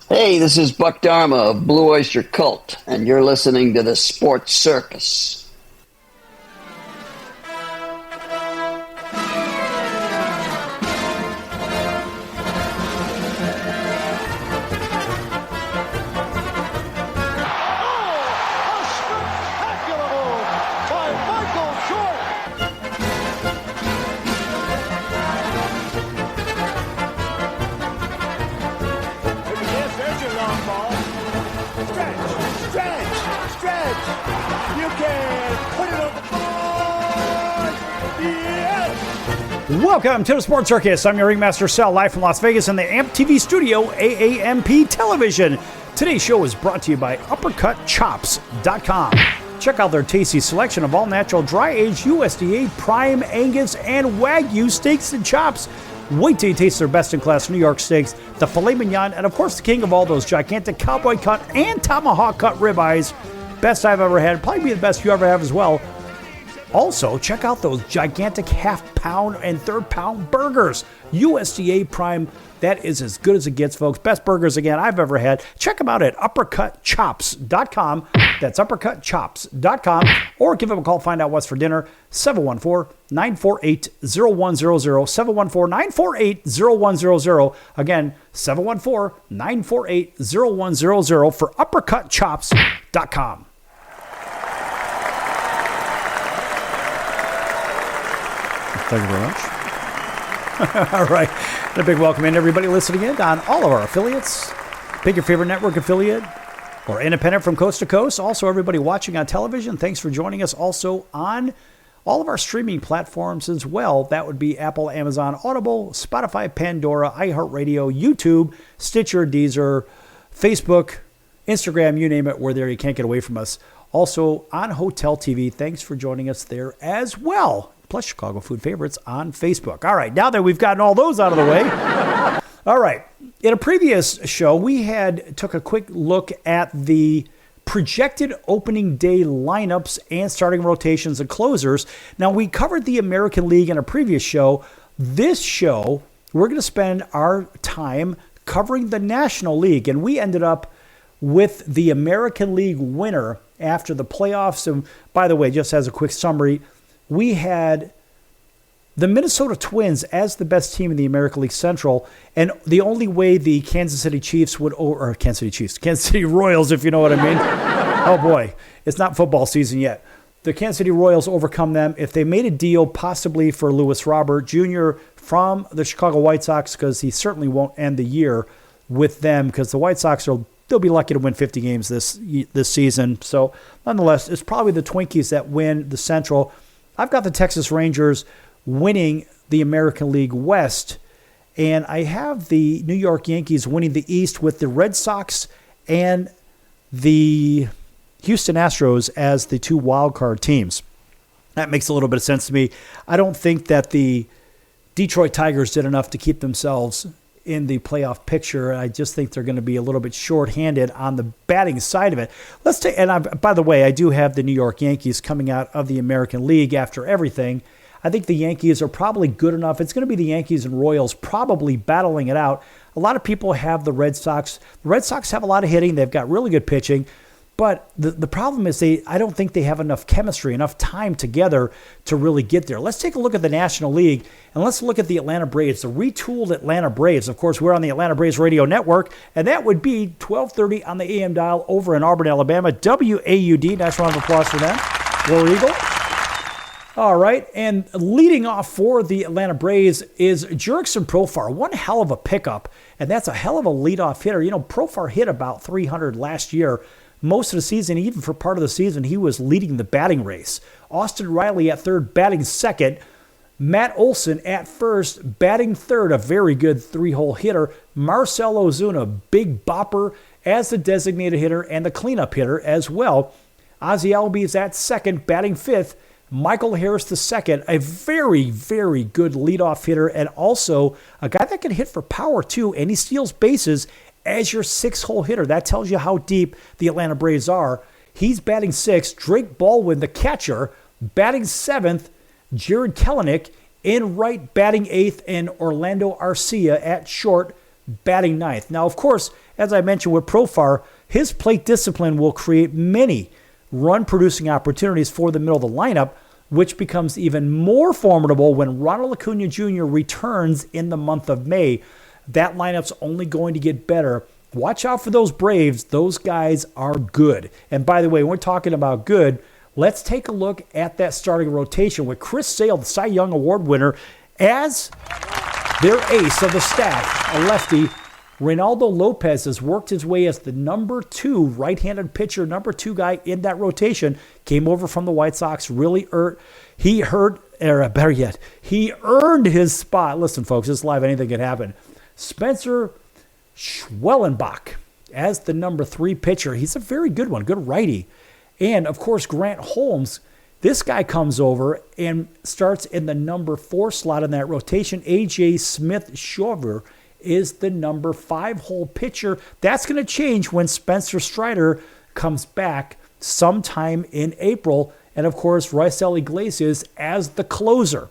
Hey, this is Buck Dharma of Blue Oyster Cult, and you're listening to the Sports Circus. Welcome to the Sports Circus. I'm your ringmaster, Sal, live from Las Vegas in the AMP TV studio, AAMP Television. Today's show is brought to you by UppercutChops.com. Check out their tasty selection of all-natural, dry-aged USDA, prime, Angus, and Wagyu steaks and chops. Wait till you taste their best-in-class New York steaks, the filet mignon, and of course the king of all those gigantic cowboy cut and tomahawk cut ribeyes. Best I've ever had. Probably be the best you ever have as well. Also, check out those gigantic half-pound and third-pound burgers. USDA Prime, that is as good as it gets, folks. Best burgers, again, I've ever had. Check them out at UppercutChops.com. That's UppercutChops.com. Or give them a call, find out what's for dinner. 714-948-0100. 714-948-0100. Again, 714-948-0100 for UppercutChops.com. Thank you very much. All right. And a big welcome in everybody listening in on all of our affiliates. Pick your favorite network affiliate or independent from coast to coast. Also, everybody watching on television, thanks for joining us. Also on all of our streaming platforms as well. That would be Apple, Amazon, Audible, Spotify, Pandora, iHeartRadio, YouTube, Stitcher, Deezer, Facebook, Instagram, you name it. We're there. You can't get away from us. Also on Hotel TV. Thanks for joining us there as well. Plus Chicago Food Favorites on Facebook. All right, now that we've gotten all those out of the way. All right, in a previous show, we took a quick look at the projected opening day lineups and starting rotations and closers. Now, we covered the American League in a previous show. This show, we're going to spend our time covering the National League, and we ended up with the American League winner after the playoffs. And by the way, just as a quick summary, we had the Minnesota Twins as the best team in the American League Central, and the only way the Kansas City Royals, if you know what I mean. Oh boy, it's not football season yet. The Kansas City Royals overcome them if they made a deal possibly for Lewis Robert Jr. from the Chicago White Sox, because he certainly won't end the year with them, because the White Sox they'll be lucky to win 50 games this season. So nonetheless, it's probably the Twinkies that win the Central. I've got the Texas Rangers winning the American League West, and I have the New York Yankees winning the East with the Red Sox and the Houston Astros as the two wildcard teams. That makes a little bit of sense to me. I don't think that the Detroit Tigers did enough to keep themselves in the playoff picture. I just think they're going to be a little bit shorthanded on the batting side of it. By the way, I do have the New York Yankees coming out of the American League after everything. I think the Yankees are probably good enough. It's going to be the Yankees and Royals probably battling it out. A lot of people have the Red Sox. The Red Sox have a lot of hitting. They've got really good pitching. But the problem is I don't think they have enough chemistry, enough time together to really get there. Let's take a look at the National League, and let's look at the Atlanta Braves, the retooled Atlanta Braves. Of course, we're on the Atlanta Braves Radio Network, and that would be 1230 on the AM dial over in Auburn, Alabama. WAUD, nice round of applause for them. War Eagle. All right, and leading off for the Atlanta Braves is Jurickson Profar. One hell of a pickup, and that's a hell of a leadoff hitter. You know, Profar hit about 300 last year. Most of the season, even for part of the season, he was leading the batting race. Austin Riley at third, batting second. Matt Olson at first, batting third, a very good three-hole hitter. Marcell Ozuna, big bopper as the designated hitter and the cleanup hitter as well. Ozzie Albies at second, batting fifth. Michael Harris II, a very, very good leadoff hitter, and also a guy that can hit for power too, and he steals bases as your six-hole hitter. That tells you how deep the Atlanta Braves are. He's batting sixth. Drake Baldwin, the catcher, batting seventh. Jared Kelenic in right, batting eighth, and Orlando Arcia at short, batting ninth. Now, of course, as I mentioned with Profar, his plate discipline will create many run-producing opportunities for the middle of the lineup, which becomes even more formidable when Ronald Acuna Jr. returns in the month of May. That lineup's only going to get better. Watch out for those Braves. Those guys are good. And by the way, when we're talking about good, let's take a look at that starting rotation with Chris Sale, the Cy Young Award winner, as their ace of the staff, a lefty. Reynaldo Lopez has worked his way as the number 2 right-handed pitcher, number 2 guy in that rotation. Came over from the White Sox, really he earned his spot. Listen, folks, it's live, anything can happen. Spencer Schwellenbach as the number 3 pitcher. He's a very good one, good righty. And, of course, Grant Holmes, this guy comes over and starts in the number 4 slot in that rotation. A.J. Smith-Shawver is the number 5-hole pitcher. That's going to change when Spencer Strider comes back sometime in April. And, of course, Raisel Iglesias as the closer.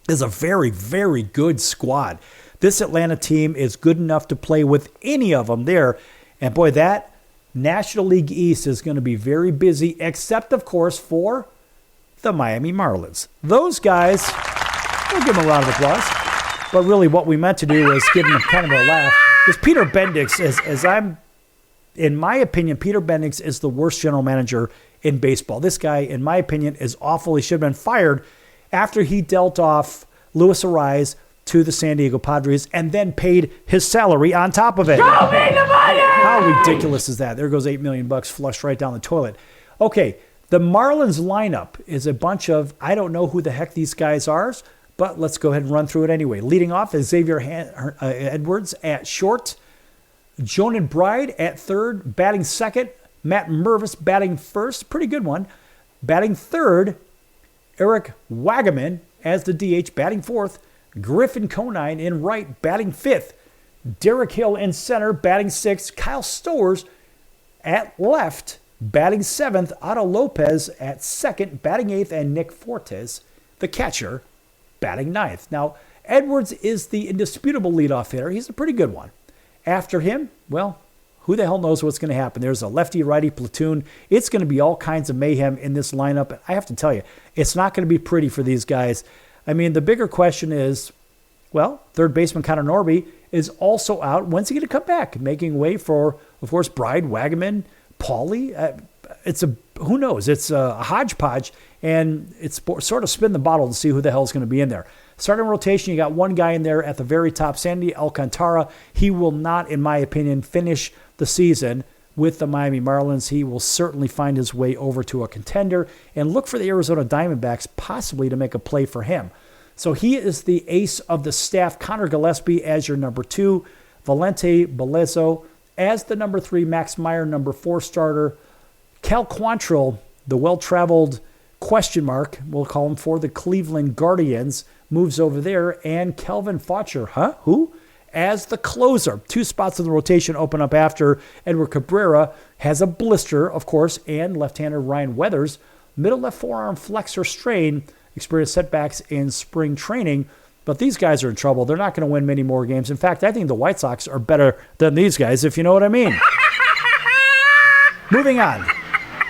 Is a very, very good squad. This Atlanta team is good enough to play with any of them there. And, boy, that National League East is going to be very busy, except, of course, for the Miami Marlins. Those guys, we'll give them a round of applause. But really what we meant to do is give them kind of a laugh. Because Peter Bendix, in my opinion, Peter Bendix is the worst general manager in baseball. This guy, in my opinion, is awful. He should have been fired after he dealt off Luis Ariz to the San Diego Padres and then paid his salary on top of it. Show me the money! How ridiculous is that? There goes $8 million flushed right down the toilet. Okay, the Marlins lineup is a bunch of, I don't know who the heck these guys are, but let's go ahead and run through it anyway. Leading off is Xavier Edwards at short. Jonan Bride at third. Batting second, Matt Mervis batting first. Pretty good one. Batting third, Eric Wagaman as the DH. Batting fourth, Griffin Conine in right. Batting fifth, Derek Hill in center. Batting sixth, Kyle Stowers at left. Batting seventh, Otto Lopez at second. Batting eighth, and Nick Fortes, the catcher, batting ninth. Now, Edwards is the indisputable leadoff hitter. He's a pretty good one. After him, well, who the hell knows what's going to happen? There's a lefty-righty platoon. It's going to be all kinds of mayhem in this lineup. I have to tell you, it's not going to be pretty for these guys. I mean, the bigger question is, well, third baseman Connor Norby is also out. When's he going to come back? Making way for, of course, Bride, Wagaman, Paulie. Who knows? It's a hodgepodge, and it's sort of spin the bottle to see who the hell is going to be in there. Starting rotation, you got one guy in there at the very top, Sandy Alcantara. He will not, in my opinion, finish the season with the Miami Marlins. He will certainly find his way over to a contender and look for the Arizona Diamondbacks possibly to make a play for him. So he is the ace of the staff. Connor Gillespie as your number 2. Valente Belezo as the number 3. Max Meyer, number 4 starter. Cal Quantrill, the well-traveled question mark, we'll call him, for the Cleveland Guardians, moves over there. And Kelvin Faucher, who? As the closer. 2 spots in the rotation open up after Edward Cabrera has a blister, of course, and left-hander Ryan Weathers, middle left forearm flexor strain, experienced setbacks in spring training. But these guys are in trouble. They're not going to win many more games. In fact, I think the White Sox are better than these guys, if you know what I mean. Moving on.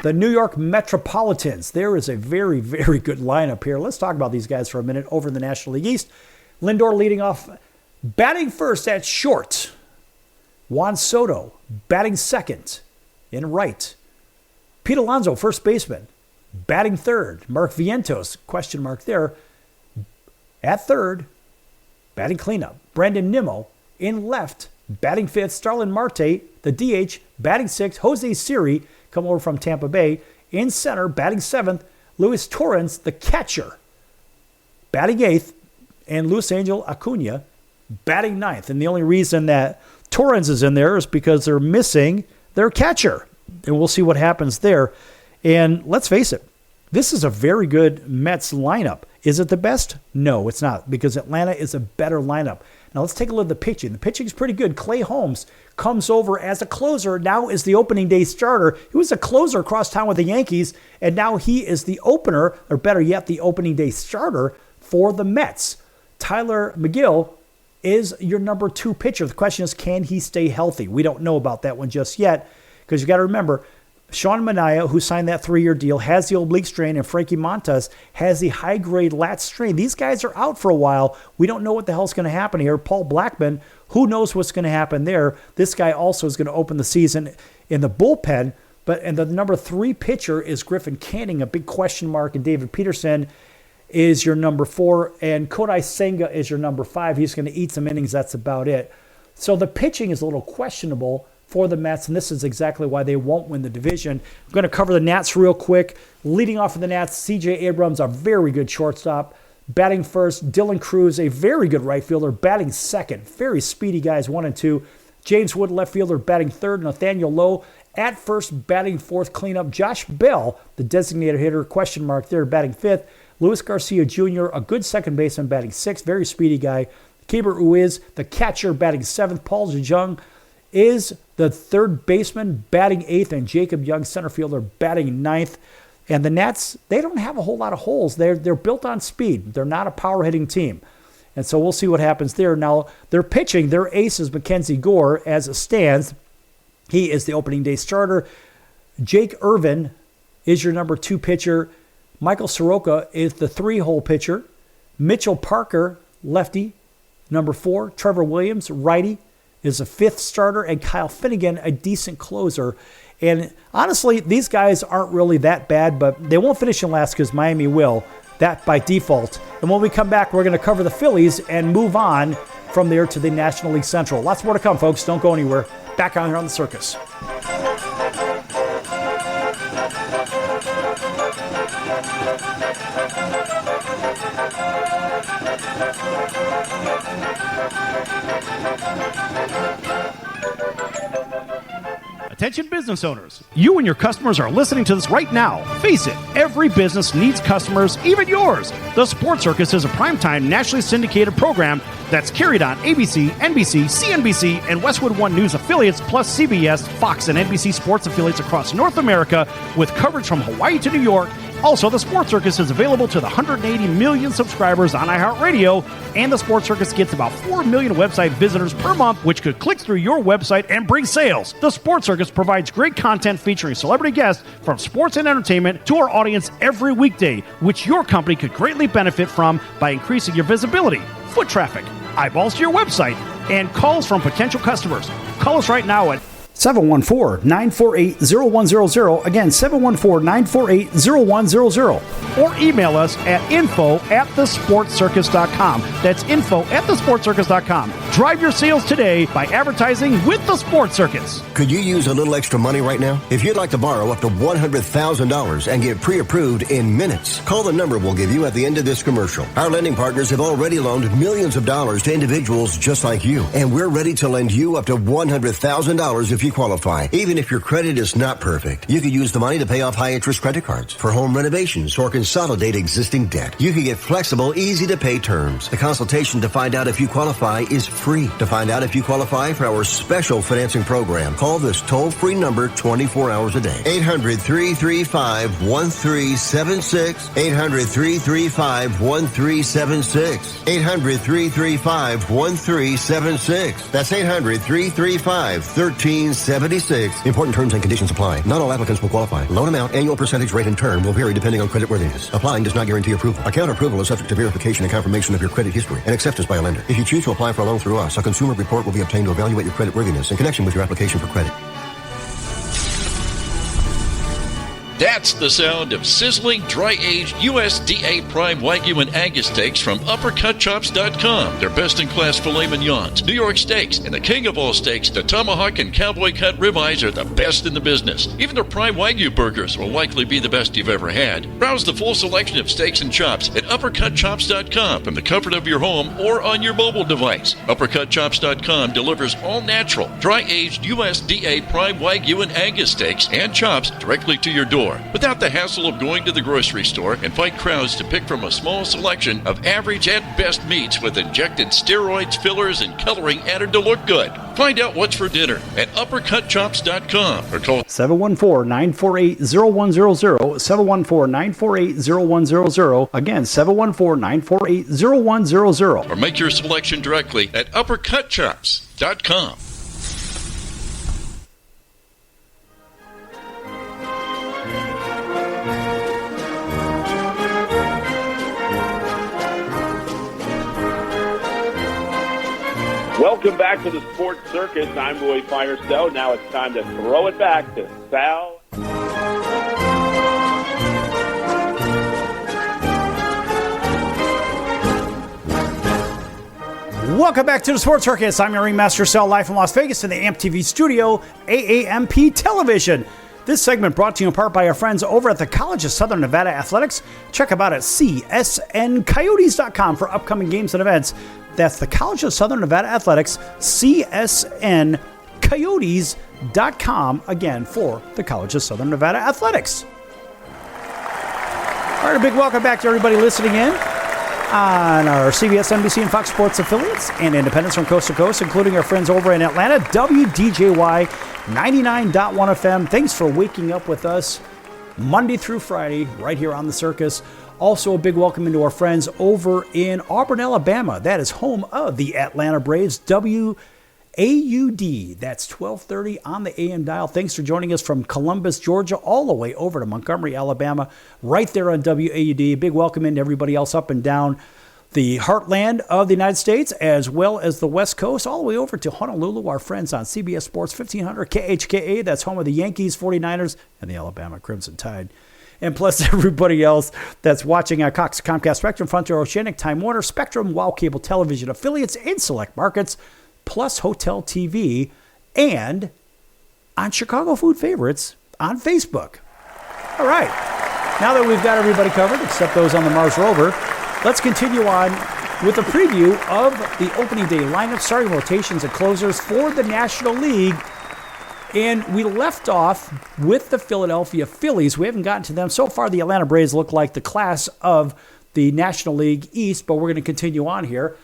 The New York Metropolitans. There is a very, very good lineup here. Let's talk about these guys for a minute over in the National League East. Lindor leading off, batting first at short. Juan Soto batting second in right. Pete Alonso, first baseman, batting third. Mark Vientos, question mark there, at third, batting cleanup. Brandon Nimmo in left, batting fifth. Starlin Marte, the DH, batting sixth. Jose Siri, come over from Tampa Bay, in center, batting seventh. Luis Torrens, the catcher, batting eighth. And Luis Angel Acuna, batting ninth. And the only reason that Torrens is in there is because they're missing their catcher. And we'll see what happens there. And let's face it, this is a very good Mets lineup. Is it the best? No, it's not, because Atlanta is a better lineup. Now let's take a look at the pitching. The pitching is pretty good. Clay Holmes comes over as a closer, now is the opening day starter. He was a closer across town with the Yankees, and now he is the opener, or better yet, the opening day starter for the Mets. Tyler McGill is your number 2 pitcher. The question is, can he stay healthy? We don't know about that one just yet, because you got to remember, Sean Manaea, who signed that 3-year deal, has the oblique strain, and Frankie Montas has the high-grade lat strain. These guys are out for a while. We don't know what the hell's going to happen here. Paul Blackman, who knows what's going to happen there? This guy also is going to open the season in the bullpen. And the number 3 pitcher is Griffin Canning, a big question mark, and David Peterson is your number 4, and Kodai Senga is your number 5. He's going to eat some innings. That's about it. So the pitching is a little questionable for the Mets, and this is exactly why they won't win the division. I'm going to cover the Nats real quick. Leading off of the Nats, C.J. Abrams, a very good shortstop. Batting first, Dylan Cruz, a very good right fielder. Batting second, very speedy guys, 1 and 2. James Wood, left fielder, batting third. Nathaniel Lowe at first, batting fourth, cleanup. Josh Bell, the designated hitter, question mark there, batting fifth. Luis Garcia Jr., a good second baseman, batting sixth, very speedy guy. Keibert Ruiz, the catcher, batting seventh. Paul Zhejiang is the third baseman, batting eighth, and Jacob Young, center fielder, batting ninth. And the Nats, they don't have a whole lot of holes. They're built on speed. They're not a power-hitting team. And so we'll see what happens there. Now, they're pitching. Their ace is Mackenzie Gore as it stands. He is the opening day starter. Jake Irvin is your number 2 pitcher. Michael Soroka is the 3-hole pitcher. Mitchell Parker, lefty, number 4. Trevor Williams, righty, is a 5th starter, and Kyle Finnegan, a decent closer. And honestly, these guys aren't really that bad, but they won't finish in last because Miami will. That by default. And when we come back, we're going to cover the Phillies and move on from there to the National League Central. Lots more to come, folks. Don't go anywhere. Back on here on the Circus. Attention business owners, you and your customers are listening to this right now. Face it, every business needs customers, even yours. The Sports Circus is a primetime nationally syndicated program that's carried on ABC, NBC, CNBC, and Westwood One News affiliates, plus CBS, Fox, and NBC sports affiliates across North America, with coverage from Hawaii to New York. Also, the Sports Circus is available to the 180 million subscribers on iHeartRadio, and the Sports Circus gets about 4 million website visitors per month, which could click through your website and bring sales. The Sports Circus provides great content featuring celebrity guests from sports and entertainment to our audience every weekday, which your company could greatly benefit from by increasing your visibility, foot traffic, eyeballs to your website, and calls from potential customers. Call us right now at 714-948-0100. Again, 714-948-0100. Or email us at info@thesportscircus.com. That's info@thesportscircus.com. Drive your sales today by advertising with the Sports Circus. Could you use a little extra money right now? If you'd like to borrow up to $100,000 and get pre-approved in minutes, call the number we'll give you at the end of this commercial. Our lending partners have already loaned millions of dollars to individuals just like you, and we're ready to lend you up to $100,000 if you qualify. Even if your credit is not perfect, you could use the money to pay off high-interest credit cards, for home renovations, or consolidate existing debt. You can get flexible, easy-to-pay terms. The consultation to find out if you qualify is free. To find out if you qualify for our special financing program, call this toll-free number 24 hours a day. 800-335-1376. 800-335-1376. 800-335-1376. That's 800-335-1376. Important terms and conditions apply. Not all applicants will qualify. Loan amount, annual percentage rate, and term will vary depending on creditworthiness. Applying does not guarantee approval. Account approval is subject to verification and confirmation of your credit history and acceptance by a lender. If you choose to apply for a loan through us, a consumer report will be obtained to evaluate your creditworthiness in connection with your application for credit. That's the sound of sizzling, dry-aged USDA Prime Wagyu and Angus steaks from UpperCutChops.com. Their best-in-class filet mignons, New York steaks, and the king of all steaks, the tomahawk and cowboy cut ribeyes are the best in the business. Even their Prime Wagyu burgers will likely be the best you've ever had. Browse the full selection of steaks and chops at UpperCutChops.com from the comfort of your home or on your mobile device. UpperCutChops.com delivers all-natural, dry-aged USDA Prime Wagyu and Angus steaks and chops directly to your door. store without the hassle of going to the grocery store and fight crowds to pick from a small selection of average at best meats with injected steroids, fillers, and coloring added to look good. Find out what's for dinner at uppercutchops.com or call 714-948-0100, 714-948-0100, again, 714-948-0100. or make your selection directly at uppercutchops.com. Welcome back to the Sports Circus. I'm Roy Firestone. Now it's time to throw it back to Sal. Welcome back to the Sports Circus. I'm your ringmaster, Sal, live from Las Vegas in the AMP TV studio, AAMP Television. This segment brought to you in part by our friends over at the College of Southern Nevada Athletics. Check them out at csncoyotes.com for upcoming games and events. That's the College of Southern Nevada Athletics, csncoyotes.com, again, for the College of Southern Nevada Athletics. All right, a big welcome back to everybody listening in on our CBS, NBC, and Fox Sports affiliates and independents from coast to coast, including our friends over in Atlanta, WDJY 99.1 FM. Thanks for waking up with us Monday through Friday right here on the Circus. Also, a big welcome into our friends over in Auburn, Alabama. That is home of the Atlanta Braves, WAUD. That's 1230 on the AM dial. Thanks for joining us from Columbus, Georgia, all the way over to Montgomery, Alabama, right there on WAUD. Big welcome into everybody else up and down the heartland of the United States, as well as the West Coast, all the way over to Honolulu, our friends on CBS Sports 1500 KHKA. That's home of the Yankees, 49ers, and the Alabama Crimson Tide. And plus everybody else that's watching on Cox, Comcast, Spectrum, Frontier, Oceanic, Time Warner, Spectrum, WOW Cable Television affiliates in select markets, plus Hotel TV, and on Chicago Food Favorites on Facebook. All right. Now that we've got everybody covered, except those on the Mars rover, let's continue on with a preview of the opening day lineup, starting rotations and closers for the National League. And we left off with the Philadelphia Phillies. We haven't gotten to them. So far, the Atlanta Braves look like the class of the National League East, but we're going to continue on here.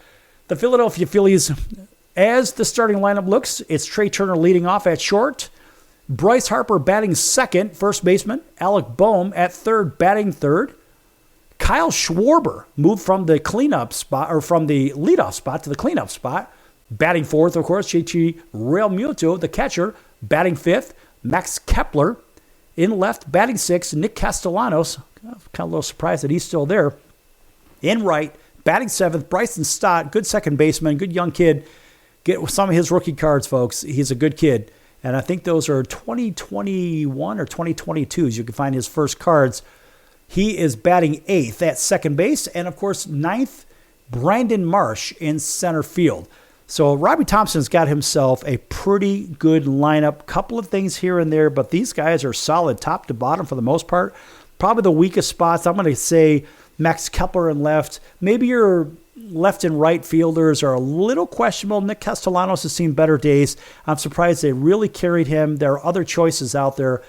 The Philadelphia Phillies, as the starting lineup looks, it's Trey Turner leading off at short, Bryce Harper batting second, first baseman, Alec Boehm at third, batting third. Kyle Schwarber moved from the cleanup spot, or from the leadoff spot to the cleanup spot, batting fourth, of course. Chichi Realmuto, the catcher, batting fifth. Max Kepler in left, batting sixth. Nick Castellanos, kind of a little surprised that he's still there, in right, batting seventh. Bryson Stott, good second baseman, good young kid. Get some of his rookie cards, folks. He's a good kid. And I think those are 2021 or 2022s. You can find his first cards. He is batting eighth at second base. And, of course, ninth, Brandon Marsh in center field. So Robbie Thompson's got himself a pretty good lineup. Couple of things here and there, but these guys are solid top to bottom for the most part. Probably the weakest spots, I'm going to say Max Kepler in left. Maybe your left and right fielders are a little questionable. Nick Castellanos has seen better days. I'm surprised they really carried him. There are other choices out there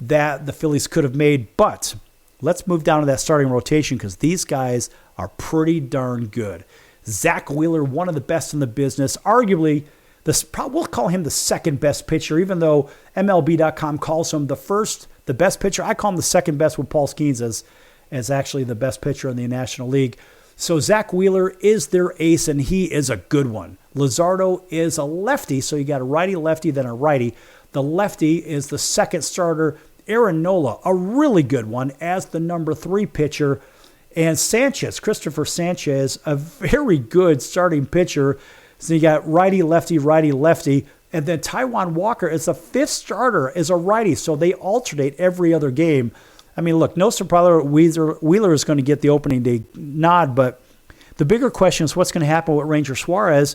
that the Phillies could have made, but let's move down to that starting rotation because these guys are pretty darn good. Zach Wheeler, one of the best in the business, arguably, we'll call him the second best pitcher, even though MLB.com calls him the best pitcher. I call him the second best with Paul Skeens as actually the best pitcher in the National League. So Zach Wheeler is their ace, and he is a good one. Luzardo is a lefty, so you got a righty-lefty, then a righty. The lefty is the second starter. Aaron Nola, a really good one, as the number 3 pitcher. And Christopher Sanchez, a very good starting pitcher. So you got righty-lefty, righty-lefty. And then Taijuan Walker is the 5th starter as a righty, so they alternate every other game. I mean, look, no surprise Wheeler is going to get the opening day nod, but the bigger question is what's going to happen with Ranger Suarez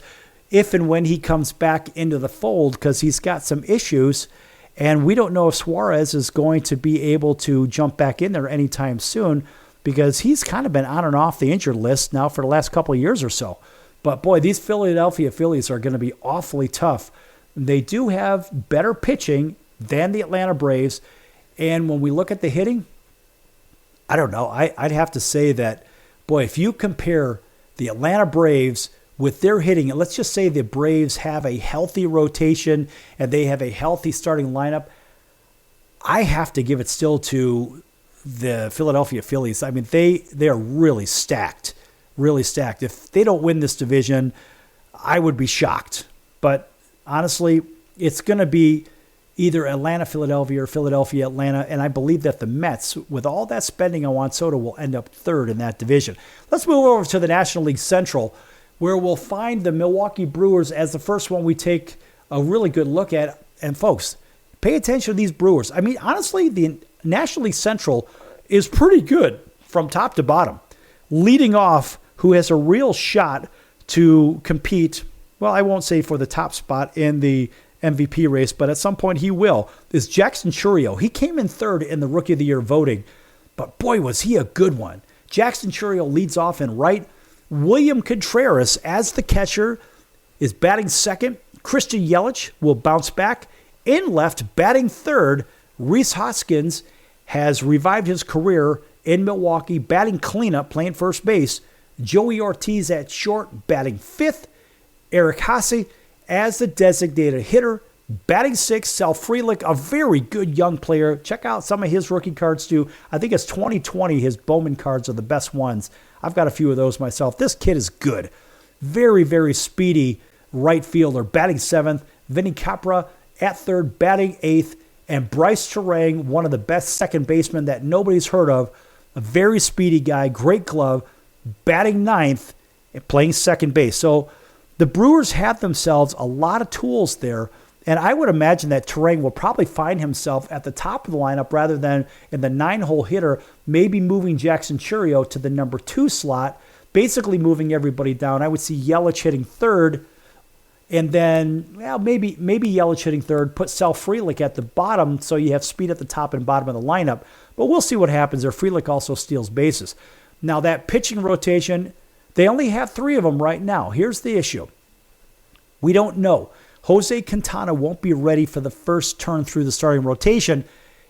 if and when he comes back into the fold, because he's got some issues, and we don't know if Suarez is going to be able to jump back in there anytime soon because he's kind of been on and off the injured list now for the last couple of years or so. But, boy, these Philadelphia Phillies are going to be awfully tough. They do have better pitching than the Atlanta Braves, And when we look at the hitting, I don't know. I'd have to say that, boy, if you compare the Atlanta Braves with their hitting, and let's just say the Braves have a healthy rotation and they have a healthy starting lineup, I have to give it still to the Philadelphia Phillies. I mean, they are really stacked, really stacked. If they don't win this division, I would be shocked. But honestly, it's going to be either Atlanta, Philadelphia, or Philadelphia, Atlanta, and I believe that the Mets, with all that spending on Juan Soto, will end up third in that division. Let's move over to the National League Central, where we'll find the Milwaukee Brewers as the first one we take a really good look at. And folks, pay attention to these Brewers. I mean, honestly, the National League Central is pretty good from top to bottom. Leading off, who has a real shot to compete, well, I won't say for the top spot in the MVP race, but at some point he will, is Jackson Chourio. He came in third in the Rookie of the Year voting, but boy, was he a good one. Jackson Chourio leads off in right. William Contreras, as the catcher, is batting second. Christian Yelich will bounce back. In left, batting third, Rhys Hoskins has revived his career in Milwaukee, batting cleanup, playing first base. Joey Ortiz at short, batting fifth. Eric Haase as the designated hitter, batting sixth. Sal Frelick, a very good young player. Check out some of his rookie cards too. I think it's 2020, his Bowman cards are the best ones. I've got a few of those myself. This kid is good. Very, very speedy right fielder, batting seventh. Vinny Capra at third, batting eighth. And Bryce Terang, one of the best second basemen that nobody's heard of. A very speedy guy, great glove, batting ninth and playing second base. So the Brewers have themselves a lot of tools there, and I would imagine that Terang will probably find himself at the top of the lineup rather than in the 9-hole hitter, maybe moving Jackson Chourio to the number 2 slot, basically moving everybody down. I would see Yelich hitting third, and then maybe Yelich hitting third, put Sal Frelick at the bottom so you have speed at the top and bottom of the lineup. But we'll see what happens there. Frelick also steals bases. Now that pitching rotation, they only have 3 of them right now. Here's the issue. We don't know. Jose Quintana won't be ready for the first turn through the starting rotation,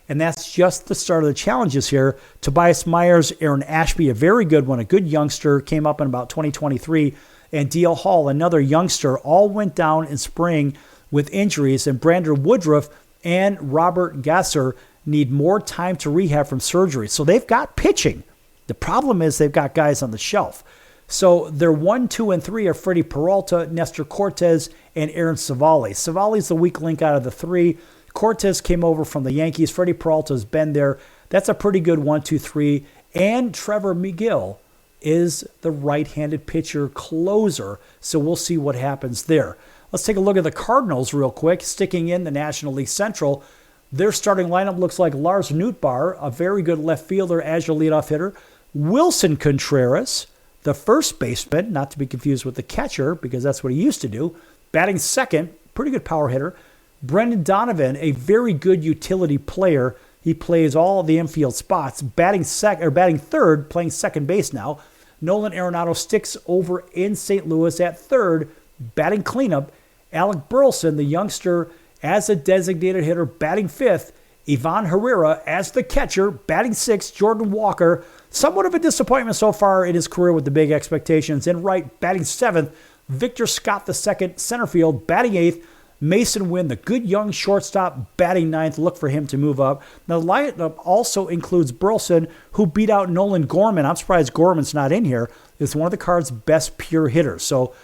and that's just the start of the challenges here. Tobias Myers, Aaron Ashby, a very good one, a good youngster, came up in about 2023, and D.L. Hall, another youngster, all went down in spring with injuries, and Brandon Woodruff and Robert Gasser need more time to rehab from surgery. So they've got pitching. The problem is they've got guys on the shelf. So their 1, 2, and 3 are Freddie Peralta, Nestor Cortez, and Aaron Savali. Savali's the weak link out of the 3. Cortez came over from the Yankees. Freddie Peralta's been there. That's a pretty good 1, 2, 3. And Trevor McGill is the right-handed pitcher closer. So we'll see what happens there. Let's take a look at the Cardinals real quick. Sticking in the National League Central, their starting lineup looks like Lars Nootbaar, a very good left fielder as your leadoff hitter. Wilson Contreras, the first baseman, not to be confused with the catcher because that's what he used to do, batting second, pretty good power hitter. Brendan Donovan, a very good utility player. He plays all of the infield spots, batting third, playing second base now. Nolan Arenado sticks over in St. Louis at third, batting cleanup. Alec Burleson, the youngster, as a designated hitter, batting fifth. Ivan Herrera as the catcher, batting sixth. Jordan Walker, somewhat of a disappointment so far in his career with the big expectations. In right, batting seventh. Victor Scott II, center field, batting eighth. Mason Wynn, the good young shortstop, batting ninth. Look for him to move up. Now, the lineup also includes Burleson, who beat out Nolan Gorman. I'm surprised Gorman's not in here. It's one of the Cards' best pure hitters. So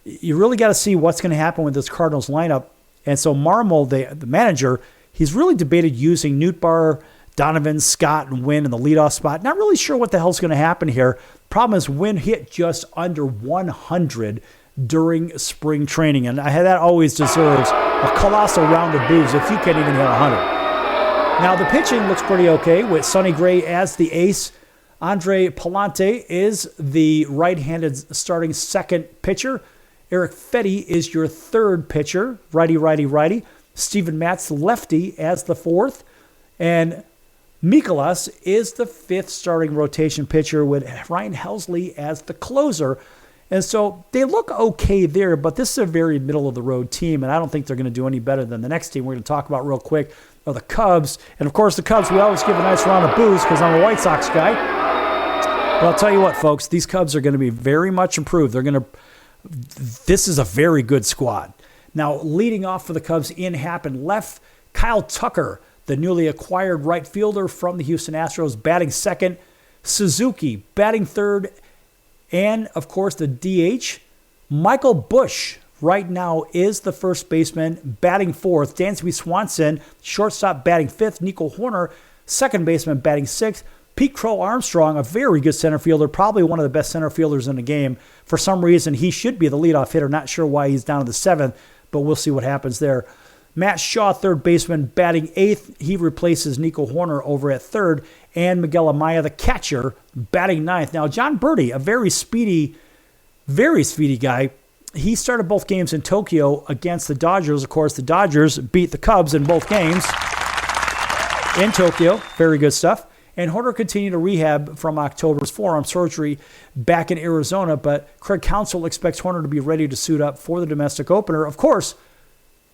you really got to see what's going to happen with this Cardinals lineup. And so Marmol, the manager, he's really debated using Nootbaar, Donovan, Scott, and Wynn in the leadoff spot. Not really sure what the hell's going to happen here. Problem is, Wynn hit just under 100 during spring training, and that always deserves a colossal round of boos if you can't even hit 100. Now, the pitching looks pretty okay with Sonny Gray as the ace. Andre Palante is the right-handed starting second pitcher. Eric Fetty is your third pitcher, righty. Steven Matz, lefty, as the fourth. And Mikolas is the fifth starting rotation pitcher with Ryan Helsley as the closer. And so they look okay there, but this is a very middle-of-the-road team, and I don't think they're going to do any better than the next team we're going to talk about real quick are the Cubs. And, of course, the Cubs, we always give a nice round of boos because I'm a White Sox guy. But I'll tell you what, folks, these Cubs are going to be very much improved. This is a very good squad. Now, leading off for the Cubs happened left Kyle Tucker, the newly acquired right fielder from the Houston Astros, batting second. Suzuki batting third. And, of course, the DH, Michael Busch, right now is the first baseman, batting fourth. Dansby Swanson, shortstop, batting fifth. Nico Horner, second baseman, batting sixth. Pete Crow Armstrong, a very good center fielder, probably one of the best center fielders in the game. For some reason, he should be the leadoff hitter. Not sure why he's down to the seventh, but we'll see what happens there. Matt Shaw, third baseman, batting eighth. He replaces Nico Horner over at third. And Miguel Amaya, the catcher, batting ninth. Now, John Birdie, a very speedy guy. He started both games in Tokyo against the Dodgers. Of course, the Dodgers beat the Cubs in both games in Tokyo. Very good stuff. And Horner continued to rehab from October's forearm surgery back in Arizona. But Craig Counsell expects Horner to be ready to suit up for the domestic opener. Of course,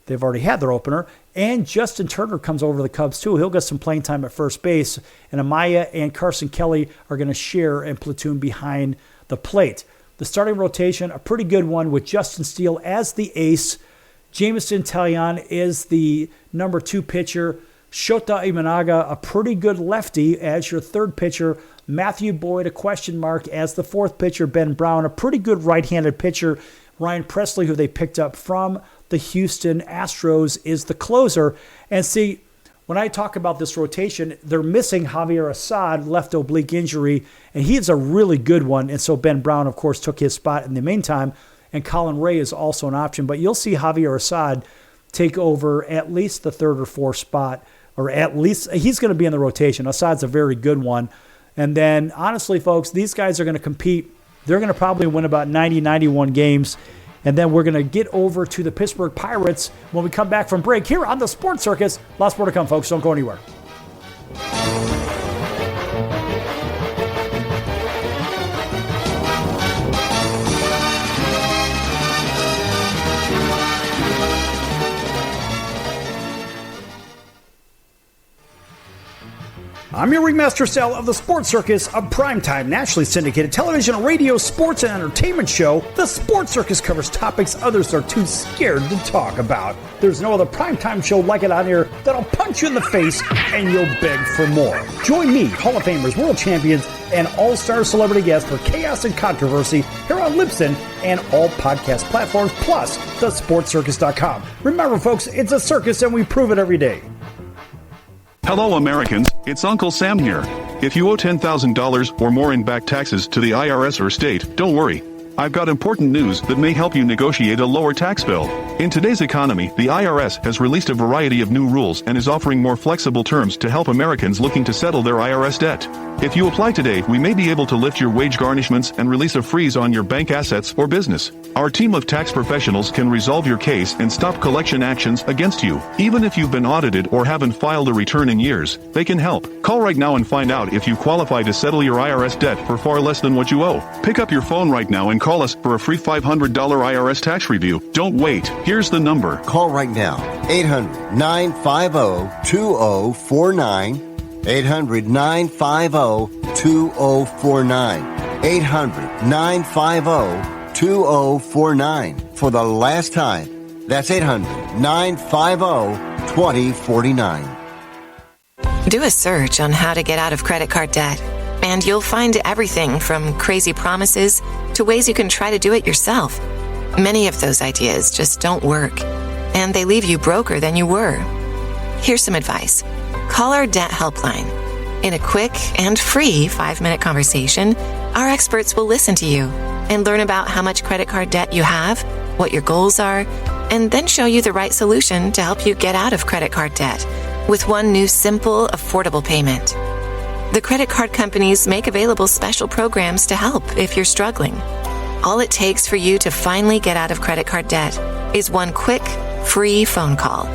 they've already had their opener. And Justin Turner comes over to the Cubs, too. He'll get some playing time at first base. And Amaya and Carson Kelly are going to share and platoon behind the plate. The starting rotation, a pretty good one with Justin Steele as the ace. Jameson Taillon is the number 2 pitcher. Shota Imanaga, a pretty good lefty as your third pitcher. Matthew Boyd, a question mark, as the fourth pitcher. Ben Brown, a pretty good right-handed pitcher. Ryan Presley, who they picked up from the Houston Astros, is the closer. And see, when I talk about this rotation, they're missing Javier Assad, left oblique injury, and he is a really good one. And so Ben Brown, of course, took his spot in the meantime, and Colin Ray is also an option. But you'll see Javier Assad take over at least the third or fourth spot, or at least he's going to be in the rotation. Assad's a very good one. And then, honestly, folks, these guys are going to compete. They're going to probably win about 90, 91 games. And then we're going to get over to the Pittsburgh Pirates when we come back from break here on the Sports Circus. Lots more to come, folks. Don't go anywhere. I'm your ringmaster Sal of the Sports Circus, a primetime, nationally syndicated television, radio, sports, and entertainment show. The Sports Circus covers topics others are too scared to talk about. There's no other primetime show like it on here that'll punch you in the face and you'll beg for more. Join me, Hall of Famers, world champions, and all-star celebrity guests for chaos and controversy here on Libsyn and all podcast platforms, plus thesportscircus.com. Remember, folks, it's a circus and we prove it every day. Hello, Americans. It's Uncle Sam here. If you owe $10,000 or more in back taxes to the IRS or state, don't worry. I've got important news that may help you negotiate a lower tax bill. In today's economy, the IRS has released a variety of new rules and is offering more flexible terms to help Americans looking to settle their IRS debt. If you apply today, we may be able to lift your wage garnishments and release a freeze on your bank assets or business. Our team of tax professionals can resolve your case and stop collection actions against you. Even if you've been audited or haven't filed a return in years, they can help. Call right now and find out if you qualify to settle your IRS debt for far less than what you owe. Pick up your phone right now and call us for a free $500 IRS tax review. Don't wait. Here's the number. Call right now. 800-950-2049. 800-950-2049. 800-950-2049. For the last time, that's 800-950-2049. Do a search on how to get out of credit card debt, and you'll find everything from crazy promises to ways you can try to do it yourself. Many of those ideas just don't work, and they leave you broker than you were. Here's some advice. Call our debt helpline. In a quick and free 5-minute conversation, our experts will listen to you and learn about how much credit card debt you have, what your goals are, and then show you the right solution to help you get out of credit card debt with one new simple, affordable payment. The credit card companies make available special programs to help if you're struggling. All it takes for you to finally get out of credit card debt is one quick, free phone call.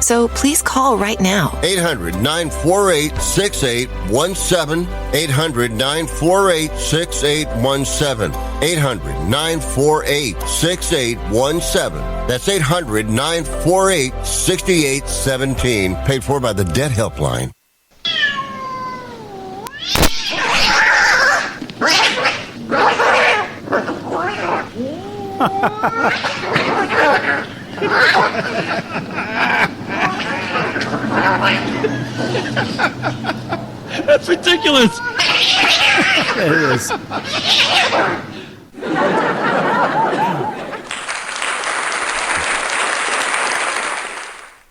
So please call right now. 800-948-6817. 800-948-6817. 800-948-6817. That's 800-948-6817. Paid for by the Debt Helpline. That's ridiculous. It is.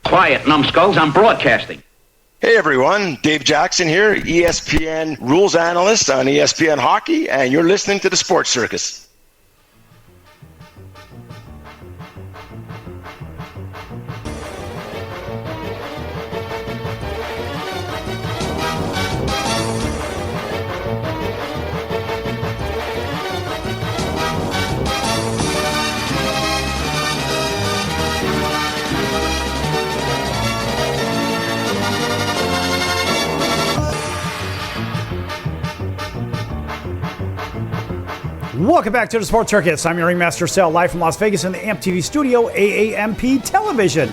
Quiet, numbskulls, I'm broadcasting. Hey everyone, Dave Jackson here, ESPN rules analyst on ESPN Hockey, and you're listening to the Sports Circus. Welcome back to the Sports Circus. I'm your ringmaster, Sal, live from Las Vegas in the AMP TV studio, AAMP Television.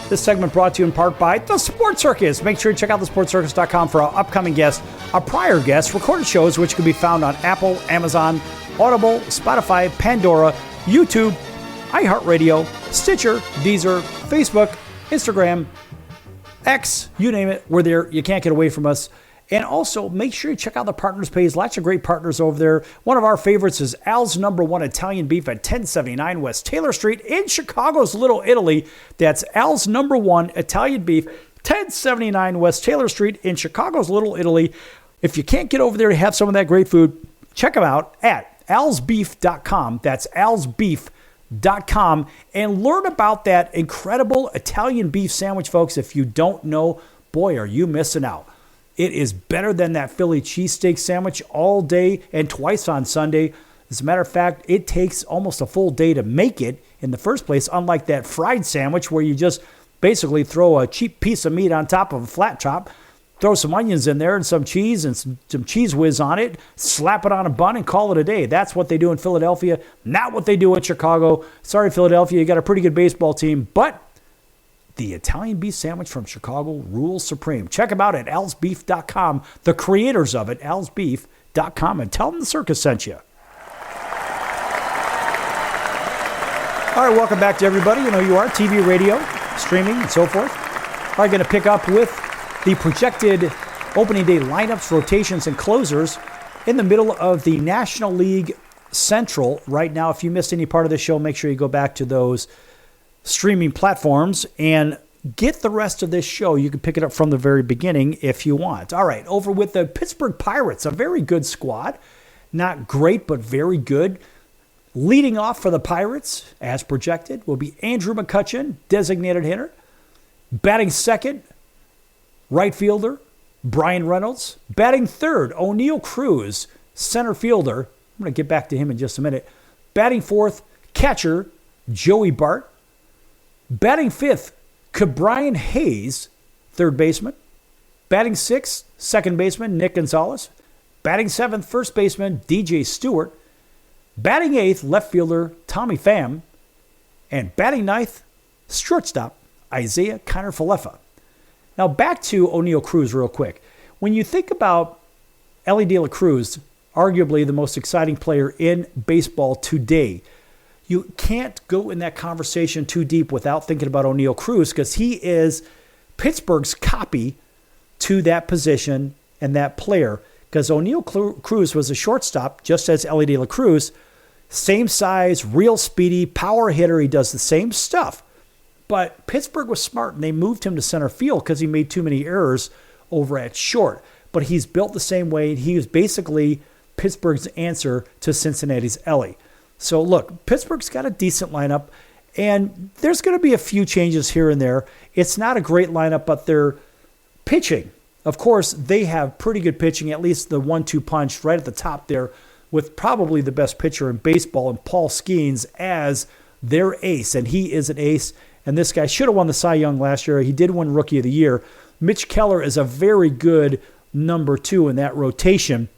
This segment brought to you in part by The Sports Circus. Make sure you check out thesportscircus.com for our upcoming guests, our prior guests, recorded shows, which can be found on Apple, Amazon, Audible, Spotify, Pandora, YouTube, iHeartRadio, Stitcher, Deezer, Facebook, Instagram, X, you name it. We're there. You can't get away from us. And also, make sure you check out the partners page. Lots of great partners over there. One of our favorites is Al's Number One Italian Beef at 1079 West Taylor Street in Chicago's Little Italy. That's Al's Number One Italian Beef, 1079 West Taylor Street in Chicago's Little Italy. If you can't get over there to have some of that great food, check them out at alsbeef.com. That's alsbeef.com. And learn about that incredible Italian beef sandwich, folks. If you don't know, boy, are you missing out. It is better than that Philly cheesesteak sandwich all day and twice on Sunday. As a matter of fact, it takes almost a full day to make it in the first place, unlike that fried sandwich where you just basically throw a cheap piece of meat on top of a flat top, throw some onions in there and some cheese and some cheese whiz on it, slap it on a bun and call it a day. That's what they do in Philadelphia, not what they do in Chicago. Sorry, Philadelphia, you got a pretty good baseball team, but the Italian beef sandwich from Chicago rules supreme. Check them out at alsbeef.com, the creators of it, alsbeef.com, and tell them the circus sent you. All right, welcome back to everybody. You know you are, TV, radio, streaming, and so forth. All right, going to pick up with the projected opening day lineups, rotations, and closers in the middle of the National League Central right now. If you missed any part of the show, make sure you go back to those streaming platforms and get the rest of this show. You can pick it up from the very beginning if you want. All right, over with the Pittsburgh Pirates, a very good squad. Not great, but very good. Leading off for the Pirates, as projected, will be Andrew McCutchen, designated hitter. Batting second, right fielder, Brian Reynolds. Batting third, O'Neill Cruz, center fielder. I'm going to get back to him in just a minute. Batting fourth, catcher, Joey Bart. Batting fifth, Ke'Bryan Hayes, third baseman. Batting sixth, second baseman, Nick Gonzalez. Batting seventh, first baseman, DJ Stewart. Batting eighth, left fielder, Tommy Pham. And batting ninth, shortstop, Isaiah Kiner-Falefa. Now back to O'Neill Cruz real quick. When you think about Elly De La Cruz, arguably the most exciting player in baseball today, you can't go in that conversation too deep without thinking about O'Neill Cruz because he is Pittsburgh's copy to that position and that player. Because O'Neill Cruz was a shortstop, just as Elly De La Cruz. Same size, real speedy, power hitter. He does the same stuff. But Pittsburgh was smart, and they moved him to center field because he made too many errors over at short. But he's built the same way. He was basically Pittsburgh's answer to Cincinnati's Elly. So look, Pittsburgh's got a decent lineup, and there's going to be a few changes here and there. It's not a great lineup, but they're pitching. Of course, they have pretty good pitching, at least the 1-2 punch right at the top there, with probably the best pitcher in baseball, and Paul Skeens as their ace, and he is an ace. and this guy should have won the Cy Young last year. He did win Rookie of the Year. Mitch Keller is a very good number 2 in that rotation.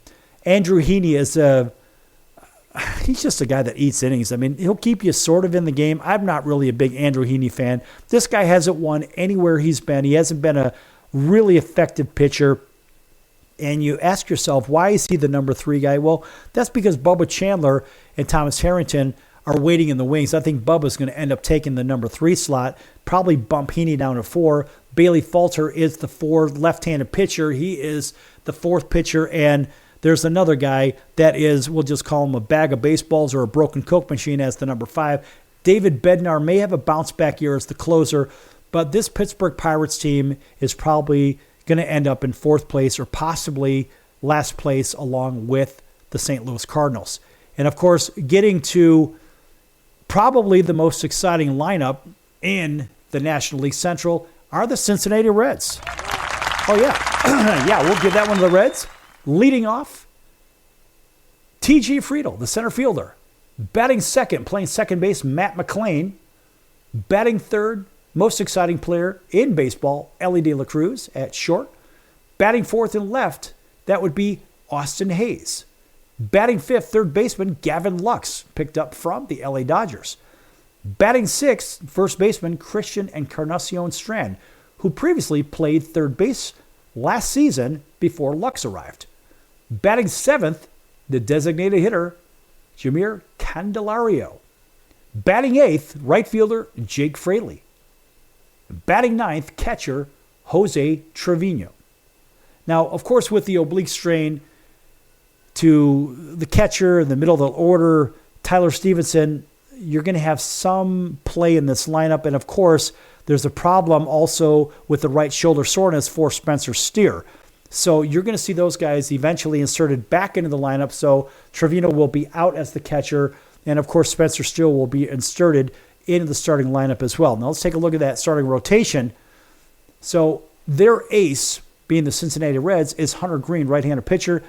Andrew Heaney is he's just a guy that eats innings. I mean, he'll keep you sort of in the game. I'm not really a big Andrew Heaney fan. This guy hasn't won anywhere he's been. He hasn't been a really effective pitcher. And you ask yourself, why is he the number 3 guy? Well, that's because Bubba Chandler and Thomas Harrington are waiting in the wings. I think Bubba's going to end up taking the number 3 slot, probably bump Heaney down to 4. Bailey Falter is the 4 left-handed pitcher. He is the 4th pitcher, and there's another guy that is, we'll just call him a bag of baseballs or a broken Coke machine as the number 5. David Bednar may have a bounce-back year as the closer, but this Pittsburgh Pirates team is probably going to end up in 4th place or possibly last place along with the St. Louis Cardinals. And, of course, getting to probably the most exciting lineup in the National League Central are the Cincinnati Reds. Oh, yeah. Yeah, we'll give that one to the Reds. Leading off, T.J. Friedel, the center fielder. Batting second, playing second base, Matt McClain. Batting third, most exciting player in baseball, Ellie De La Cruz at short. Batting fourth and left, that would be Austin Hayes. Batting fifth, third baseman, Gavin Lux, picked up from the LA Dodgers. Batting sixth, first baseman, Christian Encarnacion Strand, who previously played third base last season before Lux arrived. Batting seventh, the designated hitter, Jameer Candelario. Batting eighth, right fielder, Jake Fraley. Batting ninth, catcher, Jose Trevino. Now, of course, with the oblique strain to the catcher in the middle of the order, Tyler Stevenson, you're going to have some play in this lineup. And, of course, there's a problem also with the right shoulder soreness for Spencer Steer. So you're going to see those guys eventually inserted back into the lineup. So Trevino will be out as the catcher. And, of course, Spencer Steer will be inserted into the starting lineup as well. Now, let's take a look at that starting rotation. So their ace, being the Cincinnati Reds, is Hunter Green, right-handed pitcher.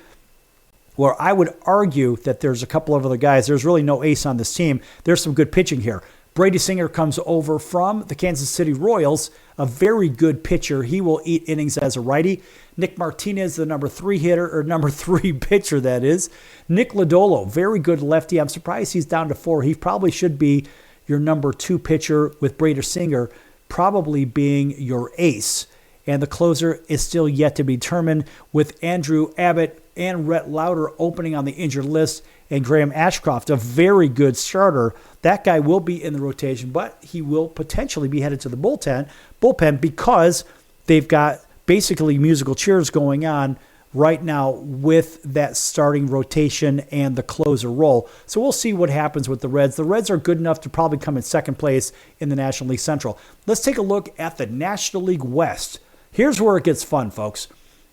Where I would argue that there's a couple of other guys. There's really no ace on this team. There's some good pitching here. Brady Singer comes over from the Kansas City Royals, a very good pitcher. He will eat innings as a righty. Nick Martinez, the number 3 hitter, or number 3 pitcher, that is. Nick Lodolo, very good lefty. I'm surprised he's down to 4. He probably should be your number 2 pitcher, with Brady Singer probably being your ace. And the closer is still yet to be determined, with Andrew Abbott and Rhett Lauder opening on the injured list, and Graham Ashcroft, a very good starter. That guy will be in the rotation, but he will potentially be headed to the bullpen because they've got basically musical chairs going on right now with that starting rotation and the closer role. So we'll see what happens with the Reds. The Reds are good enough to probably come in second place in the National League Central. Let's take a look at the National League West. Here's where it gets fun, folks.